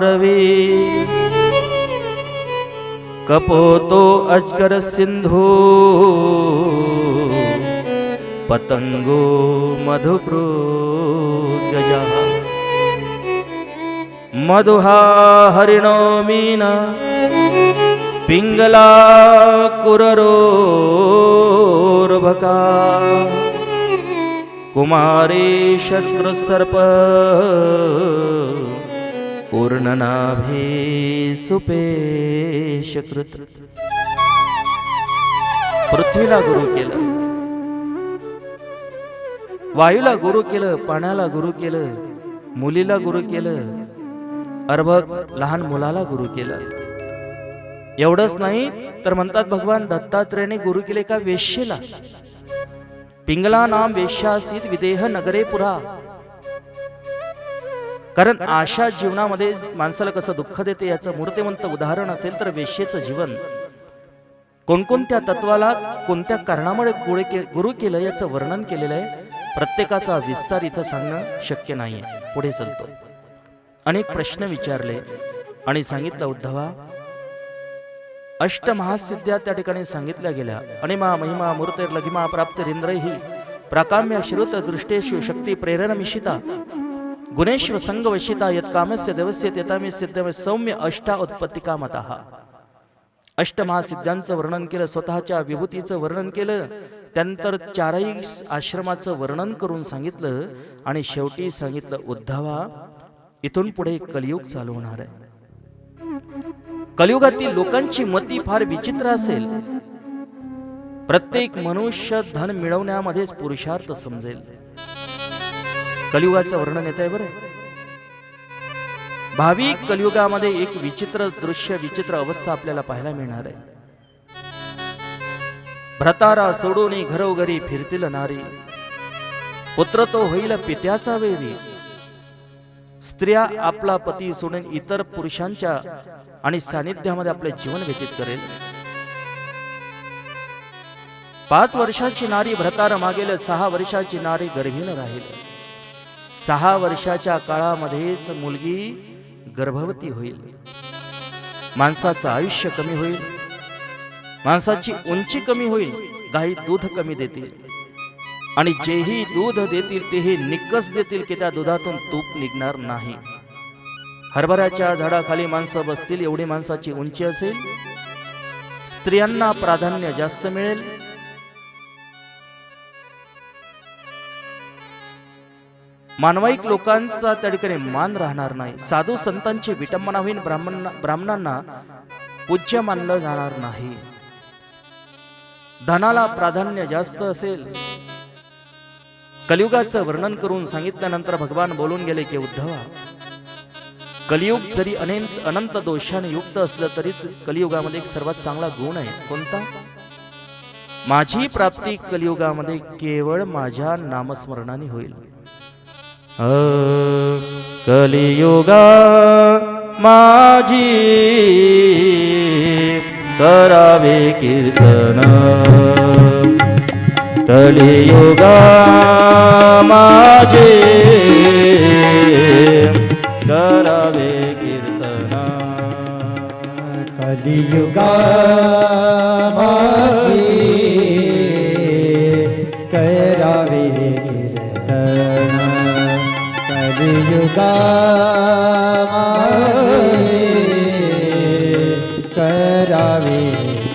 रवी कपोतो अजगर सिंधू पतंगो मधुपृगजा मधुहा हरिणो मीन पिंगला कुररोर्भका कुमारी शत्रु सर्प पूर्णनाभे सुपेशकृत. पृथ्वीला गुरु केलं, वायूला गुरु केलं, पाण्याला गुरु केलं, मुलीला गुरु केलं, अर्भक लहान मुलाला गुरु केलं. एवढंच नाही तर म्हणतात भगवान दत्तात्रेयाने गुरु केले का वेश्येला. पिंगला नाम वेश्यासीत विदेह नगरे पुरा. कारण आशा जीवनामध्ये माणसाला कसं दुःख देते याचं मूर्तिमंत उदाहरण असेल तर वेश्येचं जीवन. कोणकोणत्या तत्वाला कोणत्या कारणामुळे गुरु केलं याचं वर्णन केलेलं आहे. प्रत्येकाचा विस्तार इथं सांगणं शक्य नाहीये. पुढे चलतो. अनेक प्रश्न विचारले आणि सांगितलं उद्धवा अष्टमहासिद्ध्या त्या ठिकाणी सांगितल्या गेल्या. अनिमा महिमा मूर्तेर लघिमा प्राप्तिरिंद्रैहि प्राकाम्य श्रुत दृष्टेषु शक्ती प्रेरण मिशिता गुणेश्व संग वशिता यत कामस्य देवस्य तेतामे सिद्धमे सौम्य अष्टा उत्पत्तिका मतः. अष्टमहासिद्ध्यांचं वर्णन केलं, स्वतःच्या विभूतीचं वर्णन केलं, त्यानंतर चारही आश्रमाचं वर्णन करून सांगितलं आणि शेवटी सांगितलं उद्धवा इथून पुढे कलियुग चालू होणार आहे. कलियुगातील लोकांची मती फार विचित्र असेल. प्रत्येक मनुष्य धन मिळवण्यामध्येच पुरुषार्थ समजेल. कलियुगाचं वर्णन येत आहे बरं. भावी कलियुगामध्ये एक विचित्र दृश्य, विचित्र अवस्था आपल्याला पाहायला मिळणार आहे. भ्रतारा सोडून घरोघरी फिरतील नारी, पुत्र तो होईल पित्याचा वेरी. स्त्रिया आपला पती सोडून इतर पुरुषांच्या आणि सानिध्यामध्ये आपले जीवन व्यतीत करेल. 5 वर्षाची नारी भ्रतार मागेल, 6 वर्षाची नारी गर्भीण राहील. 6 वर्षाच्या काळामध्येच मुलगी गर्भवती होईल. माणसाचं आयुष्य कमी होईल, माणसाची उंची कमी होईल, गायी दूध कमी देतील आणि जेही दूध देतील तेही निक्कस देतील की त्या दुधातून तूप निघणार नाही. हरभऱ्याच्या झाडाखाली माणसं बसतील एवढी माणसाची उंची असेल. स्त्रियांना प्राधान्य जास्त मिळेल. मानवाईक लोकांचा त्या ठिकाणी मान राहणार नाही. साधू संतांची विटंबना होईल. ब्राह्मणांना पूज्य मानलं जाणार नाही. धनाला प्राधान्य जास्त असेल. कलियुगाचं वर्णन करून सांगितल्यानंतर भगवान बोलून गेले की उद्धवा कलियुग जरी अनंत दोषाने युक्त असलं तरी कलियुगामध्ये एक सर्वात चांगला गुण आहे. कोणता? माझी प्राप्ती कलियुगामध्ये केवळ माझ्या नामस्मरणाने होईल. कलियुगा माझी करावे कीर्तन, कलियुगा माझे करावे कीर्तन. कलियुगा माझी करावे कीर्तन, कलियुगा माझी करावे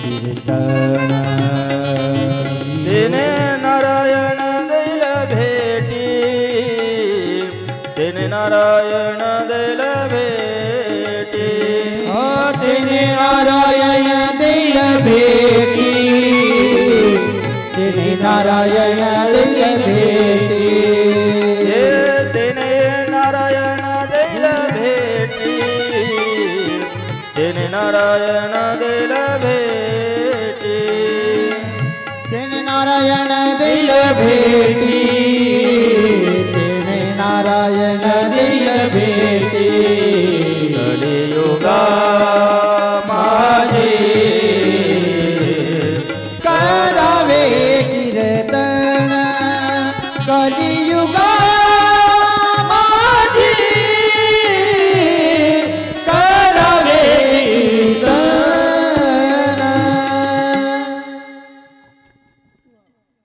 कीर्तन. तेने नारायण दैल भेटी, तेने नारायण दैल भेटी, तेने नारायण दैल भेटी, तेने नारायण दैल भेटी. नारायण दिल भेटी तेने नारायण दिल भेटी कलियुगा माझे करावे कीर्तन कलियुगा माझे करावे कीर्तन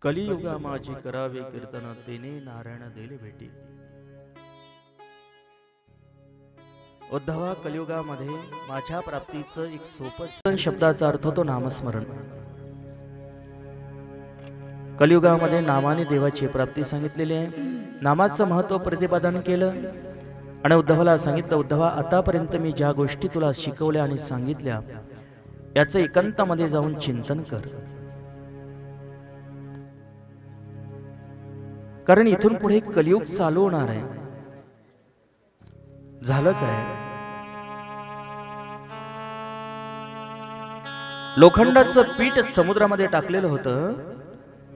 कलियुगा माझी करावे कीर्तन तेने नारायण दिले भेटी. उद्धवा, कलियुगामध्ये माझ्या प्राप्तीचं एक सोपं शब्दाचा अर्थ होतो नामस्मरण. कलियुगामध्ये नामाने देवाची प्राप्ती सांगितलेली आहे. नामाचं महत्व प्रतिपादन केलं आणि उद्धवाला सांगितलं, उद्धवा आतापर्यंत मी ज्या गोष्टी तुला शिकवल्या आणि सांगितल्या याचं एकांतामध्ये जाऊन चिंतन कर. कारण इथून पुढे कलियुग चालू होणार आहे. झालं काय, लोखंडाचं पीठ समुद्रामध्ये टाकलेलं होतं.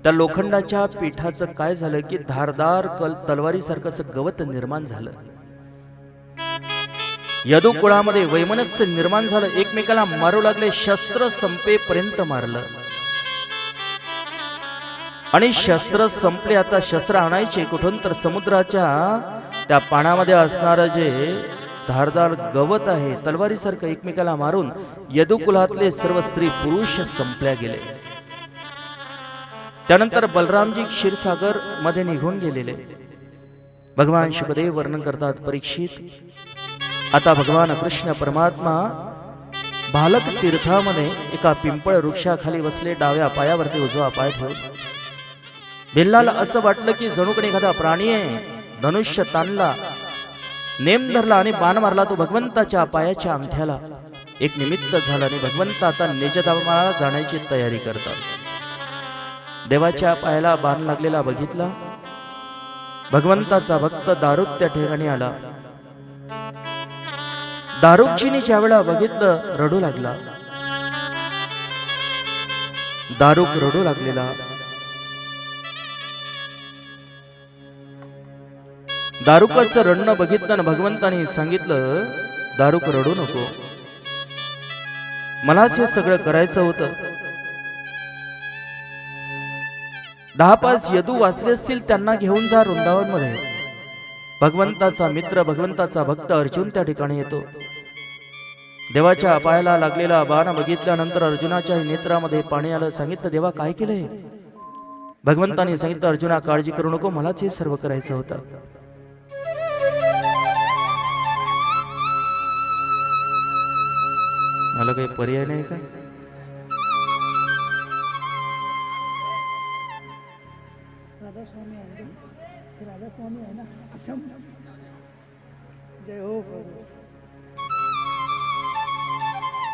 त्या लोखंडाच्या पीठाचं काय झालं की धारदार तलवारीसारखं असं गवत निर्माण झालं. यदुकुळामध्ये वैमनस्य निर्माण झालं. एकमेकाला मारू लागले. शस्त्र संपेपर्यंत मारलं आणि शस्त्र संपले. आता शस्त्र आणायचे कुठून, तर समुद्राच्या त्या पाण्यामध्ये असणारं जे धारदार गवत आहे तलवारीसारखं एकमेकाला मारून यदुकुलातले सर्व स्त्री पुरुष संपल्या गेले. त्यानंतर बलरामजी क्षीरसागर मध्ये निघून गेलेले. भगवान शुकदेव वर्णन करतात, परीक्षित आता भगवान कृष्ण परमात्मा भालक तीर्थामध्ये एका पिंपळ वृक्षाखाली बसले, डाव्या पायावरती उजवा पाय ठेवून. भिल्लाला असं वाटलं की जणू काही एखादा प्राणी आहे. धनुष्य ताणला, नेम धरला आणि बाण मारला. तो भगवंताच्या पायाच्या अंगठ्याला एक निमित्त झाला आणि भगवंत आता निजधामाला जाण्याची तयारी करतात. देवाच्या पायाला बाण लागलेला बघितला. भगवंताचा भक्त दारुक त्या ठिकाणी आला. दारुकजीने ज्या वेळा बघितलं रडू लागला. दारुक रडू लागलेला. दारुकाचं रडणं बघितलं भगवंताने सांगितलं, दारुक रडू नको, मलाच हे सगळं करायचं होतं. 10-5 यदू वाचले असतील, त्यांना घेऊन जा वृंदावन मध्ये. भगवंताचा मित्र, भगवंताचा भक्त अर्जुन त्या ठिकाणी येतो. देवाच्या पायाला लागलेला बाण बघितल्यानंतर अर्जुनाच्या नेत्रामध्ये पाणी आलं. सांगितलं, देवा काय केलंय? भगवंताने सांगितलं, अर्जुना काळजी करू नको, मलाच हे सर्व करायचं होतं. मला काही पर्याय नाही का?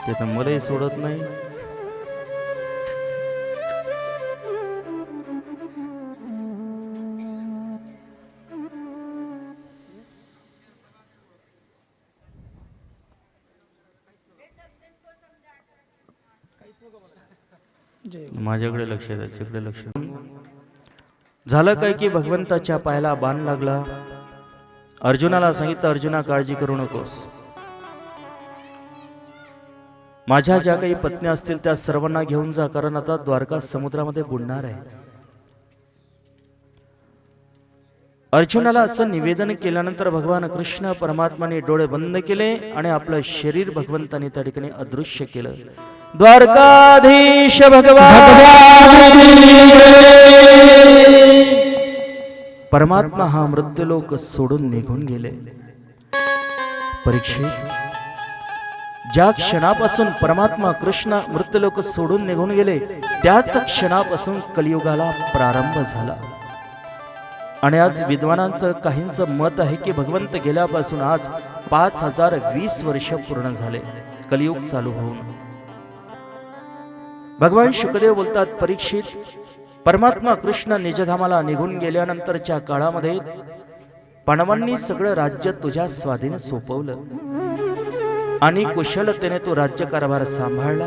ते तर मलाही सोडत नाही. माझ्याकडे लक्ष द्या, तिकडे लक्ष. झालं काय की भगवंताच्या पायाला बाण लागला. अर्जुनाला सांगितलं, अर्जुना काळजी करू नकोस, माझ्या ज्या काही पत्नी असतील त्या सर्वांना घेऊन जा, कारण आता द्वारका समुद्रामध्ये बुडणार आहे. अर्जुनाला असं निवेदन केल्यानंतर भगवान कृष्ण परमात्माने डोळे बंद केले आणि आपलं शरीर भगवंताने त्या ठिकाणी अदृश्य केलं. द्वारकाधीश भगवान परमात्मा हा मृत्यूलोक सोडून निघून गेले. परीक्षित, ज्या क्षणापासून परमात्मा कृष्ण मृत्यूलोक सोडून निघून गेले त्याच क्षणापासून कलियुगाला प्रारंभ झाला. आणि आज विद्वानांचं काहींचं मत आहे की भगवंत गेल्यापासून आज 5020 वर्ष पूर्ण झाले कलियुग चालू होऊन. भगवान शुकदेव बोलतात, परीक्षित, परमात्मा कृष्ण निजधामाला निघून गेल्यानंतरच्या काळामध्ये पांडवांनी सगळं राज्य तुझ्या स्वाधीन सोपवलं आणि कुशलतेने तो राज्यकारभार सांभाळला.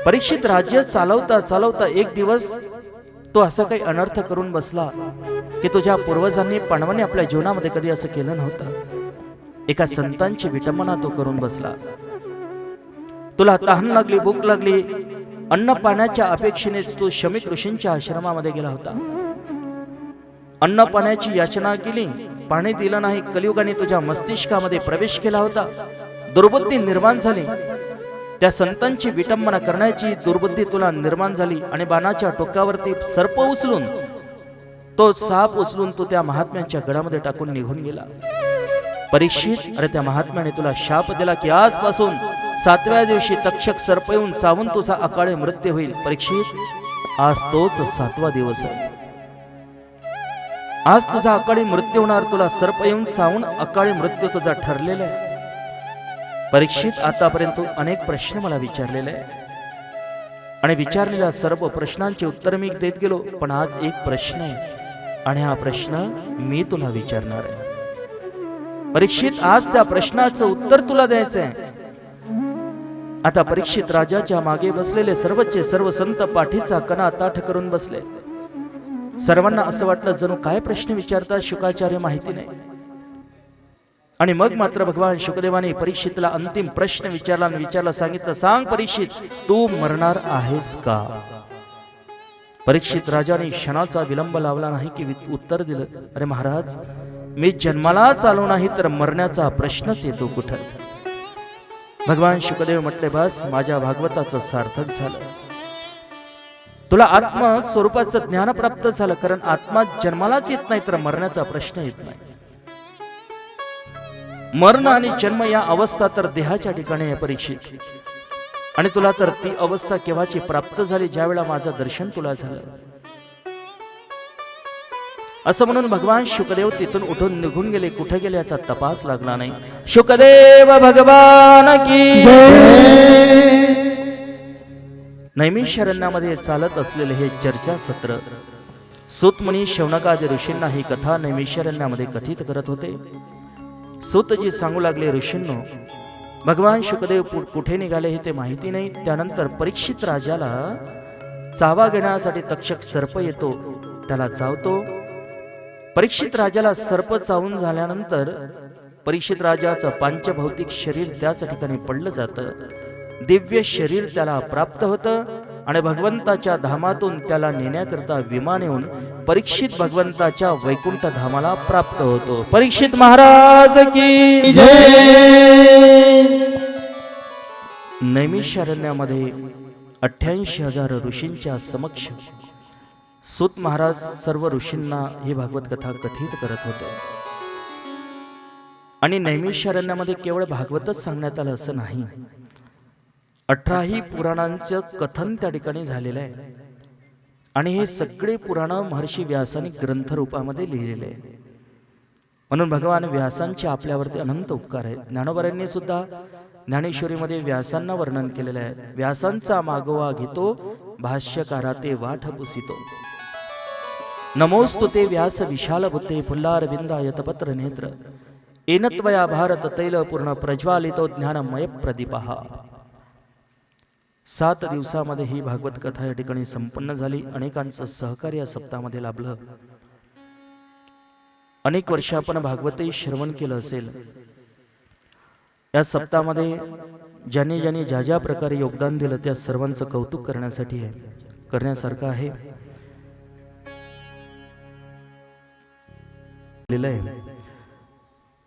परीक्षित राज्य चालवता चालवता एक दिवस तो असा काही अनर्थ करून बसला की तुझ्या पूर्वजांनी पांडवांनी आपल्या जीवनामध्ये कधी असं केलं नव्हतं. एका संतांची विटंबना तो करून बसला. तुला तहान लागली, भूक लागली, अन्न पाण्याच्या अपेक्षेने तू शमिक ऋषींच्या आश्रमामध्ये गेला होता. अन्न पाण्याची याचना केली, पाणी दिलं नाही. कलियुगाने तुझ्या मस्तिष्कामध्ये प्रवेश केला होता. दुर्बुद्धी निर्माण झाली. त्या संतांची विटंबना करण्याची दुर्बुद्धी तुला निर्माण झाली आणि बाणाच्या टोकावरती सर्प उचलून, तो साप उचलून तो त्या महात्म्यांच्या गडामध्ये टाकून निघून गेला. परीक्षित, अरे त्या महात्म्याने तुला शाप दिला की आजपासून 7व्या दिवशी तक्षक सर्प येऊन चावून तुझा अकाळे मृत्यू होईल. परीक्षित, आज तोच 7वा दिवस आहे. आज तुझा अकाळी मृत्यू होणार. तुला सर्प येऊन चावून अकाळी मृत्यू तुझा ठरलेला आहे. परीक्षित, आतापर्यंत अनेक प्रश्न मला विचारलेले आहे आणि विचारलेल्या सर्व प्रश्नांची उत्तर मी देत गेलो, पण आज एक प्रश्न आहे आणि हा प्रश्न मी तुला विचारणार आहे. परीक्षित, आज त्या प्रश्नाचं उत्तर तुला द्यायचं आहे. आता परीक्षित राजाच्या मागे बसलेले सर्वचे सर्व संत पाठीचा कणा ताठ करून बसले. सर्वांना असं वाटलं जणू काय प्रश्न विचारतात शुकाचार्य माहिती नाही. आणि मग मात्र भगवान शुकदेवाने परीक्षितला अंतिम प्रश्न विचारला आणि विचारला सांगितलं, सांग परीक्षित, तू मरणार आहेस का? परीक्षित राजाने क्षणाचा विलंब लावला नाही की उत्तर दिलं, अरे महाराज, मी जन्मालाच आलो नाही तर मरण्याचा प्रश्नच येतो कुठं? भगवान शुकदेव म्हटले, बस माझ्या भागवताचं सार्थक झालं. तुला आत्म स्वरूपाचं ज्ञान प्राप्त झालं, कारण आत्मा जन्मालाच येत नाही तर मरण्याचा प्रश्न येत नाही. मरण आणि जन्म या अवस्था तर देहाच्या ठिकाणी आहे परीक्षित, आणि तुला तर ती अवस्था केव्हाची प्राप्त झाली, ज्या वेळा माझं दर्शन तुला झालं. असं म्हणून भगवान शुकदेव तिथून उठून निघून गेले. कुठे गेले याचा तपास लागला नाही. शुकदेव भगवान की नैमिषारण्यामध्ये चालत असलेले हे चर्चा सत्र सूतमुनी शौनकादी ऋषींना ही कथा नैमिषारण्यामध्ये कथित करत होते. सूतजी सांगू लागले, ऋषींनो, भगवान शुकदेव कुठे निघाले हे ते माहिती नाही. त्यानंतर परीक्षित राजाला चावा घेण्यासाठी तक्षक सर्प येतो, त्याला चावतो. परीक्षित राजाला सर्प चावून झाल्यानंतर परीक्षित राजाचं पांचभौतिक शरीर त्याच ठिकाणी पडलं जातं. दिव्य शरीर त्याला प्राप्त होतं आणि भगवंताच्या धामातून त्याला नेण्याकरता विमान येऊन परीक्षित भगवंताच्या वैकुंठ धामाला प्राप्त होतो. परीक्षित महाराज की जय. नैमिषारण्यामध्ये 88,000 ऋषींच्या समक्ष सूत महाराज सर्व ऋषींना ही भागवत कथा कथित करत होते. आणि नैमिषारण्यामध्ये केवळ भागवतच सांगण्यात आलं असं नाही, 18ही पुराणांचं कथन त्या ठिकाणी झालेलं आहे. आणि हे सगळे पुराण महर्षी व्यासाने ग्रंथ रूपामध्ये लिहिलेले आहे. म्हणून भगवान व्यासांचे आपल्यावरती अनंत उपकार आहेत. ज्ञानोबांनी सुद्धा ज्ञानेश्वरीमध्ये व्यासांना वर्णन केलेलं आहे. व्यासांचा मागोवा घेतो, भाष्यकारा ते वाट पुसितो. नमोस्तुते व्यास विशाल बुद्धे फुल्लार बिंदा यतपत्र नेत्र एनत्वया भारत तैल पूर्ण प्रज्वालितो ज्ञानमय प्रदीपहा. 7 दिवसामध्ये ही भागवत कथा या ठिकाणी संपन्न झाली. अनेकांचं सहकार्य या सप्ताहामध्ये लाभलं. अनेक वर्ष आपण भागवतही श्रवण केलं असेल. या सप्ताहामध्ये ज्यांनी ज्यांनी ज्या ज्या प्रकारे योगदान दिलं त्या सर्वांचं कौतुक करण्यासाठी आहे, करण्यासारखं आहे.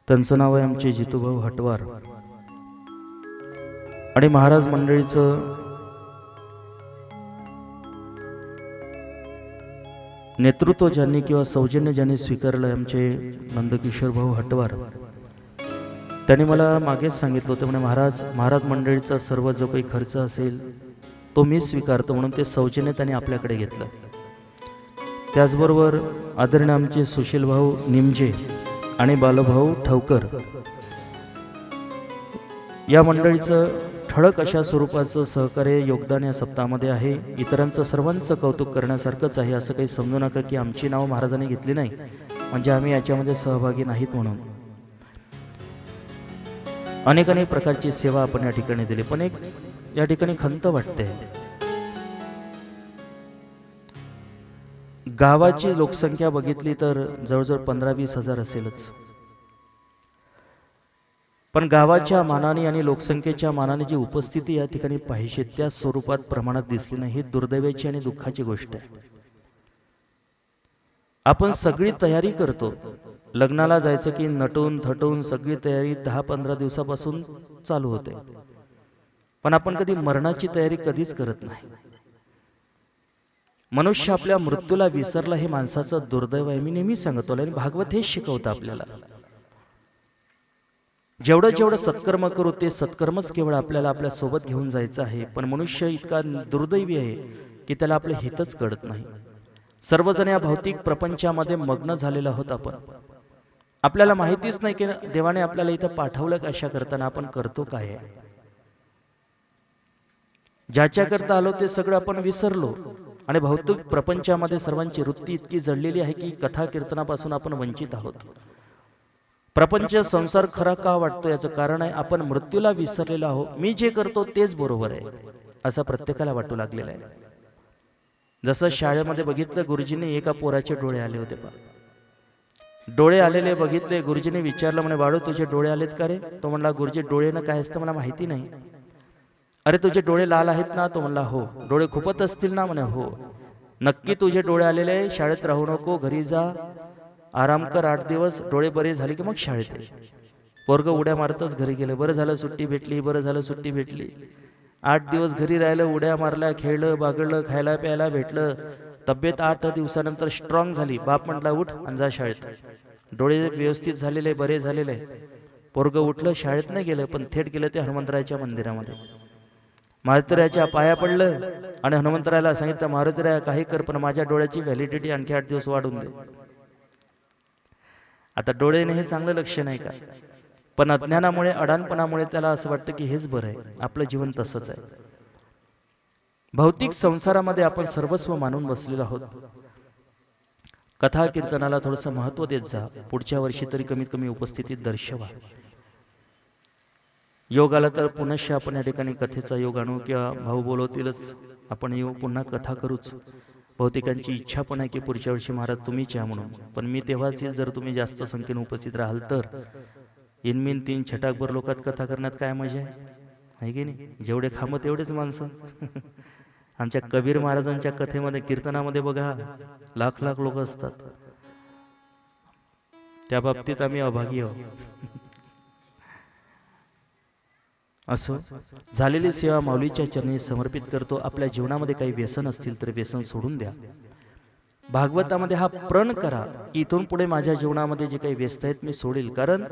त्यांचं नाव आहे आमचे जितूभाऊ हटवार. आणि महाराज मंडळीचं नेतृत्व ज्यांनी किंवा सौजन्य ज्यांनी स्वीकारलं आमचे नंदकिशोर भाऊ हटवार. त्यांनी मला मागेच सांगितलं होतं, म्हणे महाराज मंडळीचा सर्व जो काही खर्च असेल तो मी स्वीकारतो, म्हणून ते सौजन्य त्यांनी आपल्याकडे घेतलं. त्याचबरोबर आदरणीय आमचे सुशील भाऊ निमजे आणि बालभाऊ ठावकर या मंडळीचं ठळक अशा स्वरूपाचं सहकार्य योगदान या सप्ताहामध्ये आहे. इतरांचं सर्वांचं कौतुक करण्यासारखंच आहे. असं काही समजू नका की आमची नावं महाराजांनी घेतली नाही म्हणजे आम्ही याच्यामध्ये सहभागी नाहीत म्हणून. अनेक प्रकारची सेवा आपण या ठिकाणी दिली. पण एक या ठिकाणी खंत वाटते, गावाची लोकसंख्या बघितली तर जवळजवळ 15-20 हजार असेलच. पण गावाच्या मानाने आणि लोकसंख्येच्या मानाने जी उपस्थिती या ठिकाणी पाहिजे त्या स्वरूपात प्रमाणात दिसली नाही, ही दुर्दैवाची आणि दुःखाची गोष्ट आहे. आपण सगळी तयारी करतो, लग्नाला जायचं की नटून थटून सगळी तयारी 10-15 दिवसापासून चालू होते, पण आपण कधी मरणाची तयारी कधीच करत नाही. मनुष्य आपल्या मृत्यूला विसरला हे माणसाचं दुर्दैव आहे. मी नेहमी सांगतो आणि भागवत हेच शिकवतं आपल्याला. जेवढं जेवढं सत्कर्म करू ते सत्कर्मच केवळ आपल्याला आपल्या सोबत घेऊन जायचं आहे. पण मनुष्य इतका दुर्दैवी आहे की त्याला आपलं हितच कळत नाही. सर्वजण या भौतिक प्रपंचामध्ये मग्न झालेलो आहोत. आपण आपल्याला माहितीच नाही की देवाने आपल्याला इथं पाठवलं कशा करताना आपण करतो काय. ज्याच्याकरता आलो ते सगळं आपण विसरलो आणि भौतिक प्रपंचामध्ये सर्वांची वृत्ती इतकी जडलेली आहे की कथा कीर्तनापासून आपण वंचित आहोत. प्रपंच संसार खरा का वाटतो याचं कारण आहे आपण मृत्यूला विसरलेलो आहोत. मी जे करतो तेच बरोबर आहे असं प्रत्येकाला वाटू लागलेलं आहे. जसं शाळेमध्ये बघितलं गुरुजींनी एका पोराचे डोळे आले होते. डोळे आलेले बघितले, गुरुजींनी विचारलं म्हणे बाळू तुझे डोळे आलेत का रे? तो म्हणला गुरुजी डोळेनं काय असतं मला माहिती नाही. अरे तुझे डोळे लाल आहेत ना? तो म्हणला हो. डोळे खुपत असतील ना? म्हणे हो. नक्की तुझे डोळे आलेले, शाळेत राहू नको, घरी जा, आराम कर 8 दिवस, डोळे बरे झाले की मग शाळेत ये. पोरग उड्या मारतच घरी गेलं. बरं झालं सुट्टी भेटली, बरं झालं सुट्टी भेटली. 8 दिवस घरी राहिलं, उड्या मारल्या, खेळलं, बागडलं, खायला प्यायला भेटलं. तब्येत 8 दिवसानंतर स्ट्रॉंग झाली. बाप म्हटला उठ आणि जा शाळेत. डोळे व्यवस्थित झालेले, बरे झालेले. पोरग उठलं, शाळेत नाही गेलं, पण थेट गेलं ते हनुमंतरायाच्या मंदिरामध्ये. मारुतीरायाच्या पाया पडलं आणि हनुमंतरायाला सांगितलं मारुतीराया काही कर पण माझ्या डोळ्याची व्हॅलिडिटी आणखी 8 दिवस वाढवून दे. आता डोळेने हे चांगलं लक्षण आहे का? पण अज्ञानामुळे अडाणपणामुळे त्याला असं वाटतं की हेच बरं आहे. आपलं जीवन तसंच आहे. भौतिक संसारामध्ये आपण सर्वस्व मानून बसलेलो आहोत. कथा कीर्तनाला थोडंसं महत्त्व देत जा. पुढच्या वर्षी तरी कमीत कमी उपस्थितीत दर्शवा. योग आला तर पुनश्च आपण या ठिकाणी कथेचा योग आणू किंवा भाऊ बोलवतीलच आपण येऊ, पुन्हा कथा करूच. बहुतेकांची इच्छा पण आहे की पुढच्या वर्षी महाराज तुम्हीच या म्हणून. पण मी तेव्हाच येईल जर तुम्ही जास्त संख्येने उपस्थित राहाल तर. इनमिन 3 छटाकभर लोकात कथा करण्यात काय मजा आहे की नाही? जेवढे खांब तेवढेच माणसं. आमच्या कबीर महाराजांच्या कथेमध्ये कीर्तनामध्ये बघा लाख लाख लोक असतात. त्या बाबतीत आम्ही अभागी आहोत. असो झालेली सेवा माऊलीच्या चरणी समर्पित करतो. आपल्या जीवनामध्ये काही व्यसन असतील तर व्यसन सोडून द्या. भागवतामध्ये हा प्रण करा की इथून पुढे माझ्या जीवनामध्ये जे काही व्यस्त आहेत मी सोडेल. कारण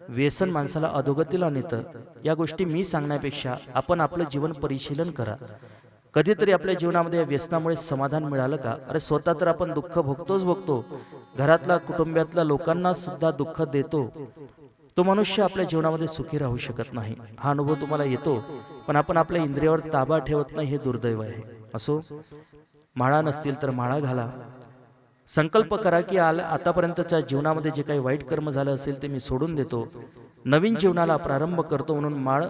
व्यसन माणसाला अधोगतीला नेतं. या गोष्टी मी सांगण्यापेक्षा आपण आपलं जीवन परिशीलन करा. कधीतरी आपल्या जीवनामध्ये या व्यसनामुळे समाधान मिळालं का? अरे स्वतः तर आपण दुःख भोगतो, घरातला कुटुंबातल्या लोकांना सुद्धा दुःख देतो. तो मनुष्य आपल्या जीवनामध्ये सुखी राहू शकत नाही. हा अनुभव तुम्हाला येतो, पण आपण आपल्या इंद्रियावर ताबा ठेवत नाही, हे दुर्दैव आहे. असो माळा नसतील तर माळा घाला. संकल्प करा की आतापर्यंतच्या जीवनामध्ये जे काही वाईट कर्म झालं असेल ते मी सोडून देतो. नवीन जीवनाला प्रारंभ करतो म्हणून माळ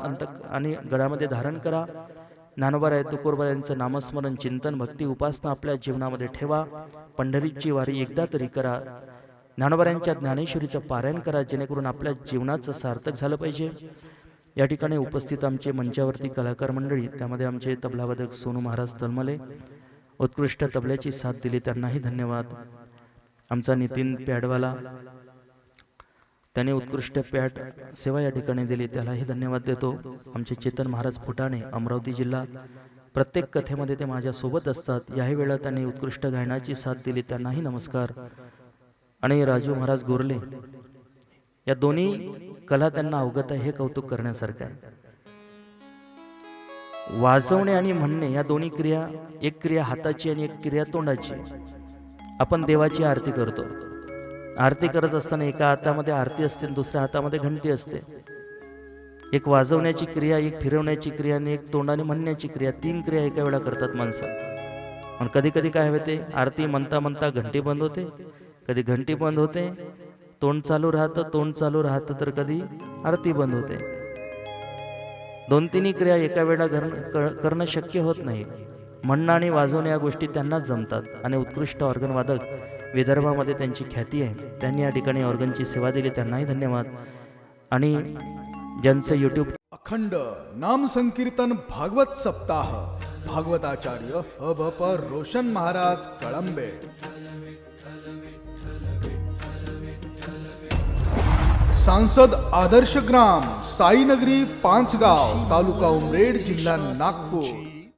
आणि गळ्यामध्ये धारण करा. ज्ञानोबाराय तुकोबारायांचं नामस्मरण चिंतन भक्ती उपासना आपल्या जीवनामध्ये ठेवा. पंढरीची वारी एकदा तरी करा. ज्ञानोबारायांच्या ज्ञानेश्वरीचं पारायण करा जेणेकरून आपल्या जीवनाचं सार्थक झालं पाहिजे. या ठिकाणी उपस्थित आमचे मंचावरती कलाकार मंडळी, त्यामध्ये आमचे तबलावादक सोनू महाराज तलमले उत्कृष्ट तबल्याची साथ दिली, त्यांनाही धन्यवाद. आमचा नितीन पॅडवाला, त्याने उत्कृष्ट पॅड सेवा या ठिकाणी दिली, त्यालाही धन्यवाद देतो. आमचे चेतन महाराज फुटाणे अमरावती जिल्हा, प्रत्येक कथेमध्ये ते माझ्यासोबत असतात. याही वेळा त्यांनी उत्कृष्ट गायनाची साथ दिली, त्यांनाही नमस्कार. आणि राजू महाराज गोरले, या दोन्ही कला त्यांना अवगत आहे, हे कौतुक करण्यासारखं आहे. वाजवणे आणि म्हणणे या दोन्ही क्रिया, एक क्रिया हाताची आणि एक क्रिया तोंडाची. आपण देवाची आरती करतो. आरती करत असताना एका हातामध्ये आरती असते, दुसऱ्या हातामध्ये घंटी असते. एक वाजवण्याची क्रिया, एक फिरवण्याची क्रिया आणि एक तोंडाने म्हणण्याची क्रिया, 3 क्रिया एका वेळा करतात माणसं. पण कधी कधी काय होते, आरती म्हणता म्हणता घंटी बंद होते, कधी घंटी बंद होते, तोंड चालू राहतं, तर कधी आरती बंद होते. 2-3 क्रिया एका वेळा करणं शक्य होत नाही. म्हणणं आणि वाजवणे या गोष्टी त्यांनाच जमतात आणि उत्कृष्ट ऑर्गन वादक विदर्भामध्ये त्यांची ख्याती आहे. त्यांनी या ठिकाणी ऑर्गनची सेवा दिली, त्यांनाही धन्यवाद. आणि ज्यांचं यूट्यूब अखंड नाम संकीर्तन भागवत सप्ताह भागवताचार्य भ रोशन महाराज कळंबे. सांसद आदर्श ग्राम साईनगरी पाचगाव तालुका उमरेड जिल्हा नागपूर.